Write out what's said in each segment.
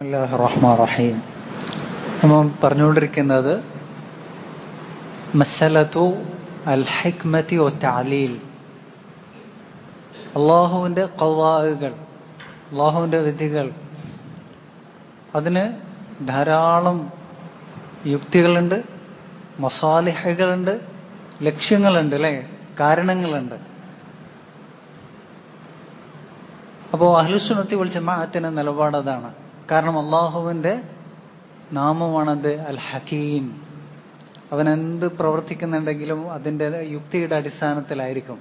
ബിസ്മില്ലാഹിർ റഹ്മാനിർ റഹീം. നമ്മൾ പറഞ്ഞുകൊണ്ടിരിക്കുന്നത് മസലത്തു അൽ ഹിക്മത്തി വ തഅലീൽ, അള്ളാഹുവിൻ്റെ ഖളാഉകൾ, അള്ളാഹുവിൻ്റെ വിധികൾ. അതിന് ധാരാളം യുക്തികളുണ്ട്, മസാലിഹകളുണ്ട്, ലക്ഷ്യങ്ങളുണ്ട്, അല്ലേ, കാരണങ്ങളുണ്ട്. അപ്പോൾ അഹ്ലുസുന്നത്തി വൽ ജമാഅത്തിന്റെ നിലപാട് അതാണ്. കാരണം അള്ളാഹുവിൻ്റെ നാമമാണത് അൽ ഹക്കീം. അവൻ എന്ത് പ്രവർത്തിക്കുന്നുണ്ടെങ്കിലും അതിൻ്റെ യുക്തിയുടെ അടിസ്ഥാനത്തിലായിരിക്കും.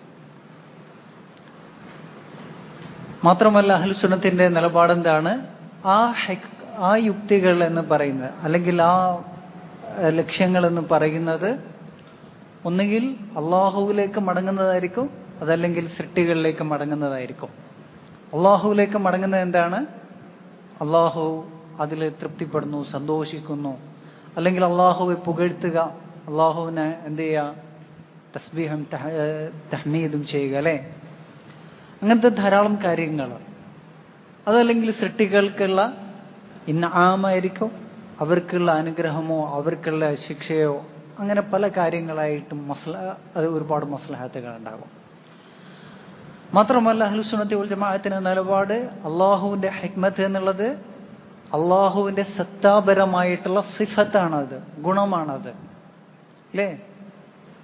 മാത്രമല്ല അഹ്ലുസുന്നത്തിന്റെ നിലപാടെന്താണ്? ആ യുക്തികൾ എന്ന് പറയുന്നത്, അല്ലെങ്കിൽ ആ ലക്ഷ്യങ്ങൾ എന്ന് പറയുന്നത് ഒന്നുകിൽ അള്ളാഹുവിലേക്ക് മടങ്ങുന്നതായിരിക്കും, അതല്ലെങ്കിൽ സൃഷ്ടികളിലേക്ക് മടങ്ങുന്നതായിരിക്കും. അള്ളാഹുവിലേക്ക് മടങ്ങുന്നത് എന്താണ്? അള്ളാഹു അതിൽ തൃപ്തിപ്പെടുന്നു, സന്തോഷിക്കുന്നു, അല്ലെങ്കിൽ അള്ളാഹുവെ പുകഴ്ത്തുക, അള്ളാഹുവിനെ എന്ത് ചെയ്യുക, തസ്ബീഹും തഹ്മീദും ചെയ്യുക, അല്ലേ, അങ്ങനത്തെ ധാരാളം കാര്യങ്ങൾ. അതല്ലെങ്കിൽ സൃഷ്ടികൾക്കുള്ള ഇൻആമായിരിക്കും, അവർക്കുള്ള അനുഗ്രഹമോ അവർക്കുള്ള ശിക്ഷയോ, അങ്ങനെ പല കാര്യങ്ങളായിട്ടും അത് ഒരുപാട് മസ്ലഹത്തുകൾ ഉണ്ടാകും. മാത്രമല്ല അഹ്ലുസുന്നത്തി വൽ ജമാഅത്തിന്റെ നിലപാട് അള്ളാഹുവിന്റെ ഹിക്മത്ത് എന്നുള്ളത് അള്ളാഹുവിന്റെ സത്താപരമായിട്ടുള്ള സിഫത്താണത്, ഗുണമാണത്, അല്ലേ.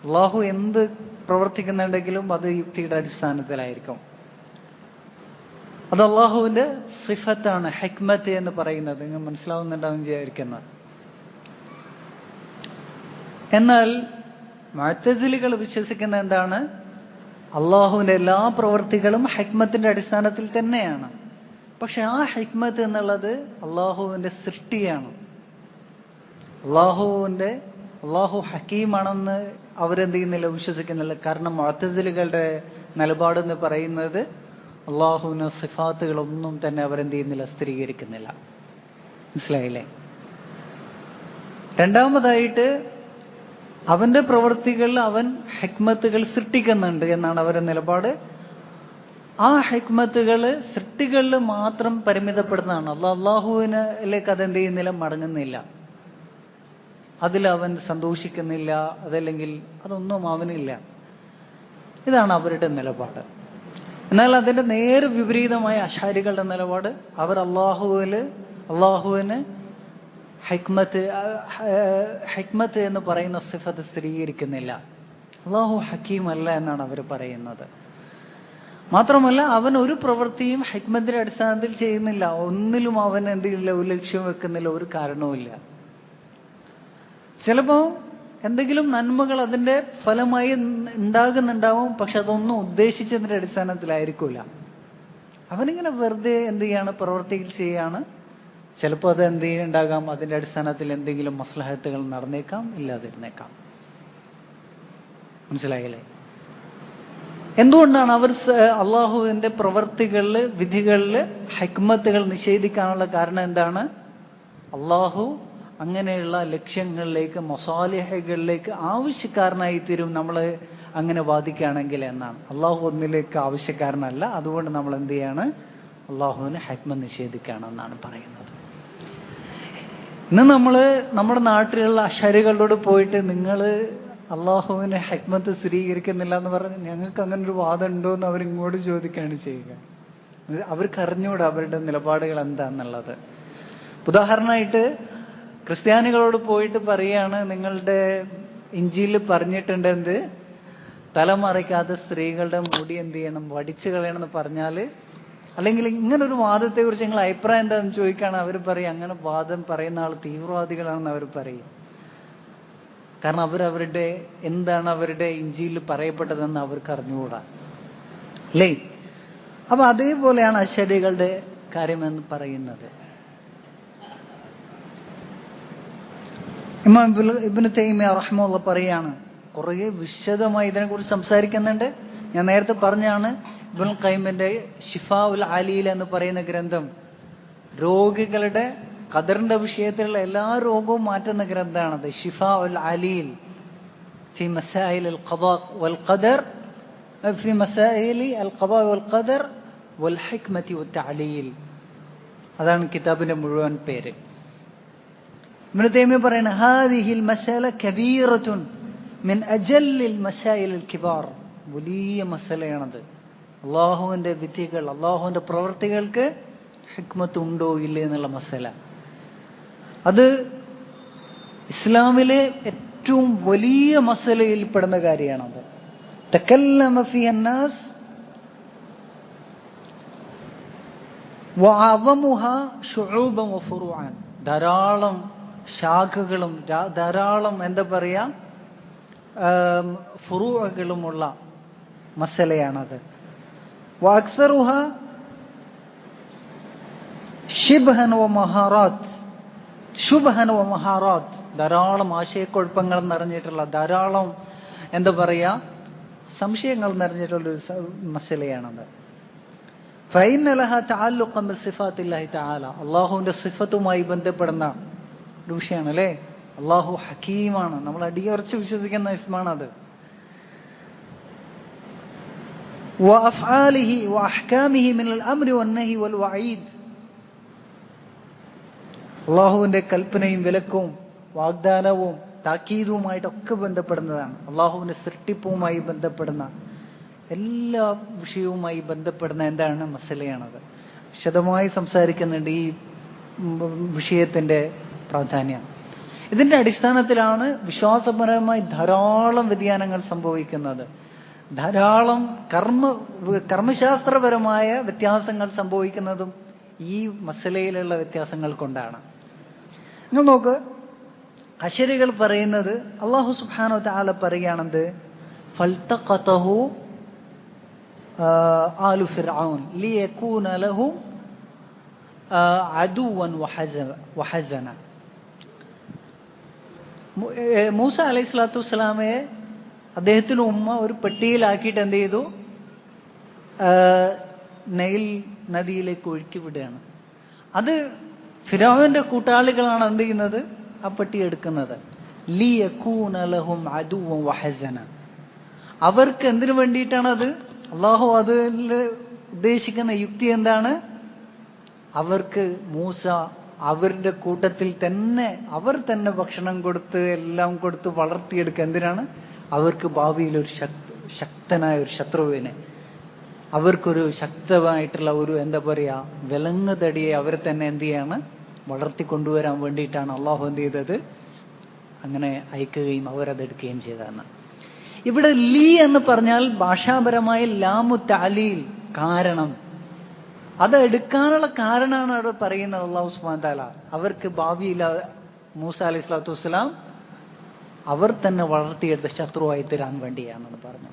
അള്ളാഹു എന്ത് പ്രവർത്തിക്കുന്നുണ്ടെങ്കിലും അത് യുക്തിയുടെ അടിസ്ഥാനത്തിലായിരിക്കും. അത് അള്ളാഹുവിന്റെ സിഫത്താണ് ഹിക്മത്ത് എന്ന് പറയുന്നത്. നിങ്ങൾ മനസ്സിലാവുന്നുണ്ടാവും വിചാരിക്കുന്നത്. എന്നാൽ മുഅ്തസിലികൾ വിശ്വസിക്കുന്ന എന്താണ്? അള്ളാഹുവിന്റെ എല്ലാ പ്രവൃത്തികളും ഹിക്മത്തിന്റെ അടിസ്ഥാനത്തിൽ തന്നെയാണ്. പക്ഷെ ആ ഹിക്മത്ത് എന്നുള്ളത് അള്ളാഹുവിന്റെ സൃഷ്ടിയാണ്. അള്ളാഹു ഹക്കീമാണെന്ന് അവരെന്ത് ചെയ്യുന്നില്ല, വിശ്വസിക്കുന്നില്ല. കാരണം മുഅ്തസിലികളുടെ നിലപാടെന്ന് പറയുന്നത് അള്ളാഹുവിന് സിഫാത്തുകളൊന്നും തന്നെ അവരെന്ത് ചെയ്യുന്നില്ല, സ്ഥിരീകരിക്കുന്നില്ല. മനസ്സിലായില്ലേ? രണ്ടാമതായിട്ട് അവന്റെ പ്രവൃത്തികളിൽ അവൻ ഹിക്മത്തുകൾ സൃഷ്ടിക്കുന്നുണ്ട് എന്നാണ് അവരുടെ നിലപാട്. ആ ഹിക്മത്തുകൾ സൃഷ്ടികളിൽ മാത്രം പരിമിതപ്പെടുന്നതാണ്. അള്ളാഹുവിനിലേക്ക് അതെന്ത് ചെയ്യുന്നില്ല, മടങ്ങുന്നില്ല, അതിൽ അവൻ സന്തോഷിക്കുന്നില്ല, അതല്ലെങ്കിൽ അതൊന്നും അവനില്ല. ഇതാണ് അവരുടെ നിലപാട്. എന്നാൽ അതിന്റെ നേർ വിപരീതമായ അശാരികളുടെ നിലപാട്, അവർ അള്ളാഹുവിന് ഹിക്മത്ത് എന്ന് പറയുന്ന സിഫത്ത് സ്ഥിരീകരിക്കുന്നില്ല. അള്ളാഹു ഹക്കീം അല്ല എന്നാണ് അവർ പറയുന്നത്. മാത്രമല്ല അവൻ ഒരു പ്രവൃത്തിയും ഹിക്മത്തിന്റെ അടിസ്ഥാനത്തിൽ ചെയ്യുന്നില്ല. ഒന്നിലും അവൻ എന്തില്ല, ഒരു ലക്ഷ്യം വെക്കുന്നില്ല, ഒരു കാരണവുമില്ല. ചിലപ്പോ എന്തെങ്കിലും നന്മകൾ അതിന്റെ ഫലമായി ഉണ്ടാകുന്നുണ്ടാവും, പക്ഷെ അതൊന്നും ഉദ്ദേശിച്ചതിന്റെ അടിസ്ഥാനത്തിലായിരിക്കില്ല. അവനിങ്ങനെ വെറുതെ എന്ത് ചെയ്യാണ്, പ്രവൃത്തികൾ ചെയ്യാണ്. ചിലപ്പോൾ അത് എന്ത് ഉണ്ടാകാം, അതിന്റെ അടിസ്ഥാനത്തിൽ എന്തെങ്കിലും മസ്ലഹത്തുകൾ നടന്നേക്കാം, ഇല്ലാതിരുന്നേക്കാം. മനസ്സിലായില്ലേ? എന്തുകൊണ്ടാണ് അവർ അള്ളാഹുവിന്റെ പ്രവൃത്തികളില്, വിധികളില് ഹിക്മത്തുകൾ നിഷേധിക്കാനുള്ള കാരണം എന്താണ്? അള്ളാഹു അങ്ങനെയുള്ള ലക്ഷ്യങ്ങളിലേക്ക്, മസാലിഹകളിലേക്ക് ആവശ്യക്കാരനായി തീരും നമ്മൾ അങ്ങനെ വാദിക്കുകയാണെങ്കിൽ എന്നാണ്. അള്ളാഹു ഒന്നിലേക്ക് ആവശ്യക്കാരനല്ല. അതുകൊണ്ട് നമ്മൾ എന്ത് ചെയ്യാണ്, അള്ളാഹുവിന് ഹിക്മത്ത് നിഷേധിക്കുകയാണെന്നാണ് പറയുന്നത്. ഇന്ന് നമ്മുടെ നാട്ടിലുള്ള അശരികളോട് പോയിട്ട് നിങ്ങൾ അള്ളാഹുവിന് ഹിക്മത്ത് സ്ഥിരീകരിക്കുന്നില്ല എന്ന് പറഞ്ഞ് ഞങ്ങൾക്ക് അങ്ങനെ ഒരു വാദം ഉണ്ടോ എന്ന് അവരിങ്ങോട്ട് ചോദിക്കുകയാണ് ചെയ്യുക. അവർക്ക് അറിഞ്ഞുകൂടാ അവരുടെ നിലപാടുകൾ എന്താന്നുള്ളത്. ഉദാഹരണമായിട്ട് ക്രിസ്ത്യാനികളോട് പോയിട്ട് പറയാണ്, നിങ്ങളുടെ ഇഞ്ചിയിൽ പറഞ്ഞിട്ടുണ്ട് എന്ത്, തലമറയ്ക്കാത്ത സ്ത്രീകളുടെ മുടി എന്ത് ചെയ്യണം, വടിച്ചു കളയണമെന്ന് പറഞ്ഞാൽ, അല്ലെങ്കിൽ ഇങ്ങനൊരു വാദത്തെ കുറിച്ച് നിങ്ങൾ അഭിപ്രായം എന്താണെന്ന് ചോദിക്കുകയാണ്. അവർ പറയും അങ്ങനെ വാദം പറയുന്ന ആൾ തീവ്രവാദികളാണെന്ന് അവർ പറയും. കാരണം എന്താണ് അവരുടെ ഇഞ്ചിയിൽ പറയപ്പെട്ടതെന്ന് അവർക്ക് അറിഞ്ഞുകൂടാ, അല്ലേ. അപ്പൊ അതേപോലെയാണ് അശരികളുടെ കാര്യമെന്ന് പറയുന്നത്. ഇമാം ഇബ്നു തൈമിയ്യ റഹിമഹുല്ലാഹ് പറയാണ്, കുറേ വിശദമായി ഇതിനെക്കുറിച്ച് സംസാരിക്കുന്നുണ്ട്. ഞാൻ നേരത്തെ പറഞ്ഞാണ്, ഇബ്നുൽ ഖയ്യിമിന്റെ ശിഫാഉൽ അലീൽ എന്ന് പറയുന്ന ഗ്രന്ഥം രോഗികളുടെ ഖദറിന്റെ വിഷയത്തിലുള്ള എല്ലാ രോഗവും മാറ്റുന്ന ഗ്രന്ഥമാണത്. ശിഫാഉൽ അലീൽ ഫി മസായിൽ അൽ ഖദാ വൽ ഖദർ, ഫി മസായിൽ അൽ ഖദാ വൽ ഖദർ വൽ ഹിക്മത്തി വൽ തഅലീൽ. അതാണ് കിതാബിന്റെ മുഴുവൻ പേര്. ഇബ്നു തൈമിയ്യ പറയുന്ന ഹാദിഹിൽ മസല കബീറത്തുൻ മിൻ അജല്ലിൽ മസായിലിൽ കിബാർ. വലിയ മസലയാണത്. അള്ളാഹുവിന്റെ വിധികൾ, അള്ളാഹുവിന്റെ പ്രവൃത്തികൾക്ക് ഹിക്മത്ത് ഉണ്ടോ ഇല്ലേ എന്നുള്ള മസല. അത് ഇസ്ലാമിലെ ഏറ്റവും വലിയ മസലയിൽ പെടുന്ന കാര്യമാണത്. തകല്ലമ ഫീഹി അന്നാസ് വഅഅദമുഹാ ശുഊബൻ വഫുറൂഅൻ. ധാരാളം ശാഖകളും ധാരാളം എന്താ പറയാ ഫുറൂഅകളുമുള്ള മസലയാണത്. വഅക്സറുഹാ ശിബ്ഹൻ വമഹാറാത്ത്, ശുബ്ഹൻ വമഹാറാത്ത്, ധാരാളം ആശയക്കുഴപ്പങ്ങൾ നിറഞ്ഞിട്ടുള്ള, ധാരാളം എന്താ പറയാ സംശയങ്ങൾ നിറഞ്ഞിട്ടുള്ളൊരു മസലയാണത്. ഫഇന്ന ലഹാ തഅല്ലുഖൻ ബിസിഫാത്തില്ലാഹി തആല. അള്ളാഹുവിന്റെ സിഫത്തുമായി ബന്ധപ്പെടുന്ന ഒരു വിഷയമാണ് അല്ലേ. അള്ളാഹു ഹക്കീമാണ്, നമ്മൾ അടിയുറച്ച് വിശ്വസിക്കുന്ന ഇസ്മാണത്. വഅഫ്ആലിഹി വഅഹ്കാമിഹി മിനൽ അംരി വന്നഹി വൽ വഈദ്. അള്ളാഹുവിന്റെ കൽപ്പനയും വിലക്കും വാഗ്ദാനവും താക്കീതുമായിട്ടൊക്കെ ബന്ധപ്പെടുന്നതാണ്. അള്ളാഹുവിന്റെ സൃഷ്ടിപ്പുമായി ബന്ധപ്പെടുന്ന എല്ലാ വിഷയവുമായി ബന്ധപ്പെടുന്ന എന്താണ് മസലയാണത്. വിശദമായി സംസാരിക്കുന്നുണ്ട് ഈ വിഷയത്തിന്റെ പ്രാധാന്യം. ഇതിന്റെ അടിസ്ഥാനത്തിലാണ് വിശ്വാസപരമായി ധാരാളം വ്യതിയാനങ്ങൾ സംഭവിക്കുന്നത്. ധാരാളം കർമ്മശാസ്ത്രപരമായ വ്യത്യാസങ്ങൾ സംഭവിക്കുന്നതും ഈ മസലയിലുള്ള വ്യത്യാസങ്ങൾ കൊണ്ടാണ്. നിങ്ങൾ നോക്ക്, അശരികൾ പറയുന്നത് അല്ലാഹു സുബ്ഹാനഹു വ തആല പറയുകയാണെന്ത്, ഫൽതഖതഹു ആലു ഫിർഔൻ ലിയകൂന ലഹു അദുവൻ വഹസന. മൂസ അലൈഹി സ്വലാത്തു വസ്സലാമയെ അദ്ദേഹത്തിന് ഉമ്മ ഒരു പെട്ടിയിലാക്കിയിട്ട് എന്ത് ചെയ്തു, നൈൽ നദിയിലേക്ക് ഒഴുക്കി വിടുകയാണ്. അത് ഫിർഔന്റെ കൂട്ടാളികളാണ് എന്ത് ചെയ്യുന്നത്, ആ പെട്ടി എടുക്കുന്നത്. ലിയകൂന ലഹും അദുവൻ വഹസന. അവർക്ക് എന്തിനു വേണ്ടിയിട്ടാണത്? അള്ളാഹു അതിൽ ഉദ്ദേശിക്കുന്ന യുക്തി എന്താണ്? അവർക്ക് മൂസ അവരുടെ കൂട്ടത്തിൽ തന്നെ അവർ തന്നെ ഭക്ഷണം കൊടുത്ത് എല്ലാം കൊടുത്ത് വളർത്തിയെടുക്കുക. എന്തിനാണ്? അവർക്ക് ഭാവിയിൽ ഒരു ശക്തനായ ഒരു ശത്രുവിനെ, അവർക്കൊരു ശക്തമായിട്ടുള്ള ഒരു എന്താ പറയാ വിലങ്ങ് തടിയെ അവരെ തന്നെ എന്ത് ചെയ്യാണ്, വളർത്തിക്കൊണ്ടുവരാൻ വേണ്ടിയിട്ടാണ് അള്ളാഹു എന്ത് ചെയ്തത്, അങ്ങനെ അയക്കുകയും അവരതെടുക്കുകയും ചെയ്തതാണ്. ഇവിടെ ലീ എന്ന് പറഞ്ഞാൽ ഭാഷാപരമായ ലാമു തഅലീൽ, കാരണം. അത് എടുക്കാനുള്ള കാരണമാണ് അവിടെ പറയുന്നത്. അല്ലാഹു സുബ്ഹാനഹു വ തആല അവർക്ക് ഭാവിയിൽ മൂസ അലൈഹി സ്വലാത്തു വസ്സലാം അവർ തന്നെ വളർത്തിയെടുത്ത ശത്രുവായി തീരാൻ വേണ്ടിയാണെന്ന് പറഞ്ഞു.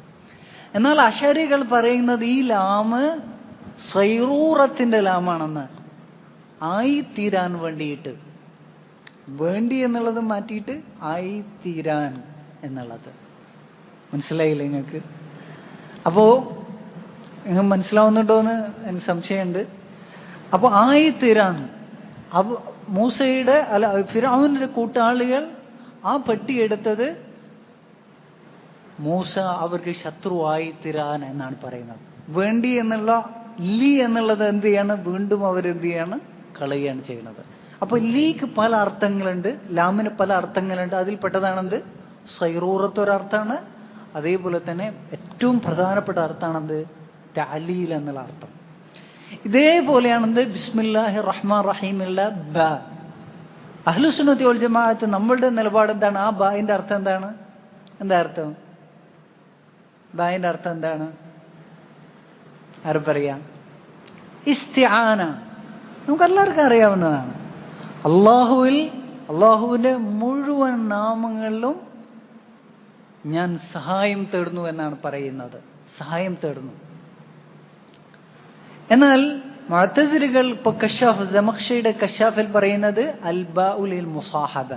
എന്നാൽ അശരികൾ പറയുന്നത് ഈ ലാമ് സൈറൂറത്തിന്റെ ലാമാണെന്ന്, ആയിത്തീരാൻ വേണ്ടിയിട്ട്, വേണ്ടി എന്നുള്ളത് മാറ്റിയിട്ട് ആയിത്തീരാൻ എന്നുള്ളത്. മനസ്സിലായില്ലേ നിങ്ങൾക്ക്? അപ്പോ നിങ്ങൾ മനസ്സിലാവുന്നുണ്ടോന്ന് എനിക്ക് സംശയമുണ്ട്. അപ്പൊ ആയിത്തീരാൻ മൂസയുടെ ഫിർഔന്റെ കൂട്ടാളികൾ ആ പെട്ടി എടുത്തത് മൂസ അവർക്ക് ശത്രുവായി തീരാൻ എന്നാണ് പറയുന്നത്. വേണ്ടി എന്നുള്ള ലീ എന്നുള്ളത് എന്ത് ചെയ്യാണ്, വീണ്ടും അവരെന്ത് ചെയ്യാണ്, കളയുകയാണ് ചെയ്യുന്നത്. അപ്പൊ ലീക്ക് പല അർത്ഥങ്ങളുണ്ട്, ലാമിന് പല അർത്ഥങ്ങളുണ്ട്. അതിൽപ്പെട്ടതാണെന്ത്, സൈറൂറത്ത് ഒരർത്ഥാണ്. അതേപോലെ തന്നെ ഏറ്റവും പ്രധാനപ്പെട്ട അർത്ഥമാണെന്ത്, തഅലീൽ എന്നുള്ള അർത്ഥം. ഇതേപോലെയാണെന്ത് ബിസ്മില്ലാഹിർ റഹ്മാൻ റഹീമിലുള്ള ബ. അഹ്ലുസുന്നത്തി വൽ ജമാഅത്ത് നമ്മളുടെ നിലപാട് എന്താണ്? ആ ബായിന്റെ അർത്ഥം എന്താണ്? എന്താ അർത്ഥം? ബായിന്റെ അർത്ഥം എന്താണ്? ആരും പറയാ? ഇസ്തിആന. നമുക്കെല്ലാവർക്കും അറിയാവുന്നതാണ്. അള്ളാഹുവിന്റെ മുഴുവൻ നാമങ്ങളിലും ഞാൻ സഹായം തേടുന്നു എന്നാണ് പറയുന്നത്. സഹായം തേടുന്നു. എന്നാൽ മുഅ്തസിലികൾ ഇപ്പൊ കശാഫ്, ദമഖ്ശിയുടെ കശാഫിൽ പറയുന്നത് അൽ ബാഉ ലിൽ മുസാഹബ,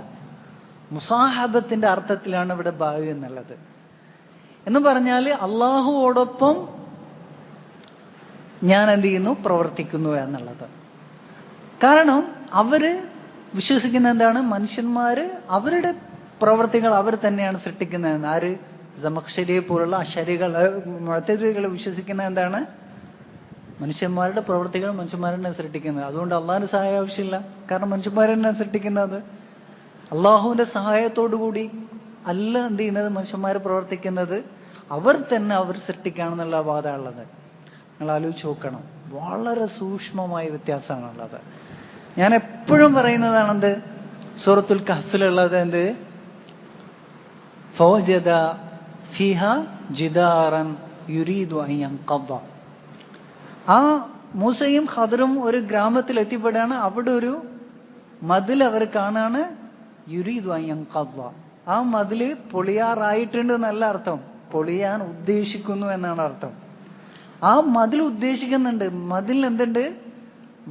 മുസാഹബത്തിന്റെ അർത്ഥത്തിലാണ് ഇവിടെ ബാഉ എന്നുള്ളത്. എന്ന് പറഞ്ഞാൽ അള്ളാഹുവോടൊപ്പം ഞാൻ എന്ത് ചെയ്യുന്നു, പ്രവർത്തിക്കുന്നു എന്നുള്ളത്. കാരണം അവര് വിശ്വസിക്കുന്ന എന്താണ്, മനുഷ്യന്മാര് അവരുടെ പ്രവർത്തികൾ അവർ തന്നെയാണ് സൃഷ്ടിക്കുന്നതെന്ന്. ആര്? ദമഖ്ശരിയെ പോലുള്ള അശരികൾ, മുഅ്തസിലികൾ വിശ്വസിക്കുന്ന എന്താണ്, മനുഷ്യന്മാരുടെ പ്രവൃത്തികൾ മനുഷ്യന്മാരെന്നെ സൃഷ്ടിക്കുന്നത്. അതുകൊണ്ട് അള്ളാഹിന്റെ സഹായം ആവശ്യമില്ല. കാരണം മനുഷ്യന്മാരെന്നെ സൃഷ്ടിക്കുന്നത്. അള്ളാഹുവിന്റെ സഹായത്തോടുകൂടി അല്ല എന്ത് ചെയ്യുന്നത്, മനുഷ്യന്മാർ പ്രവർത്തിക്കുന്നത്. അവർ തന്നെ അവർ സൃഷ്ടിക്കുകയാണെന്നുള്ള വാദമുള്ളത്. നിങ്ങൾ ആലോചിച്ച് നോക്കണം. വളരെ സൂക്ഷ്മമായ വ്യത്യാസമാണുള്ളത്. ഞാൻ എപ്പോഴും പറയുന്നതാണെന്ത്, സൂറത്തുൽ കഹ്ഫിലുള്ളത് എന്ത്, ഫവജദ ഫിഹ ജിദാറൻ യുരീദു അൻ യൻഖദ. ആ മൂസയും ഖദറും ഒരു ഗ്രാമത്തിൽ എത്തിപ്പെടുകയാണ്. അവിടെ ഒരു മതിൽ അവർ കാണാണ്. യുരീദു അൻ യൻഖദ. ആ മതില് പൊളിയാറായിട്ടുണ്ട് എന്നല്ല അർത്ഥം, പൊളിയാൻ ഉദ്ദേശിക്കുന്നു എന്നാണ് അർത്ഥം. ആ മതിൽ ഉദ്ദേശിക്കുന്നുണ്ട്. മതിൽ എന്തുണ്ട്,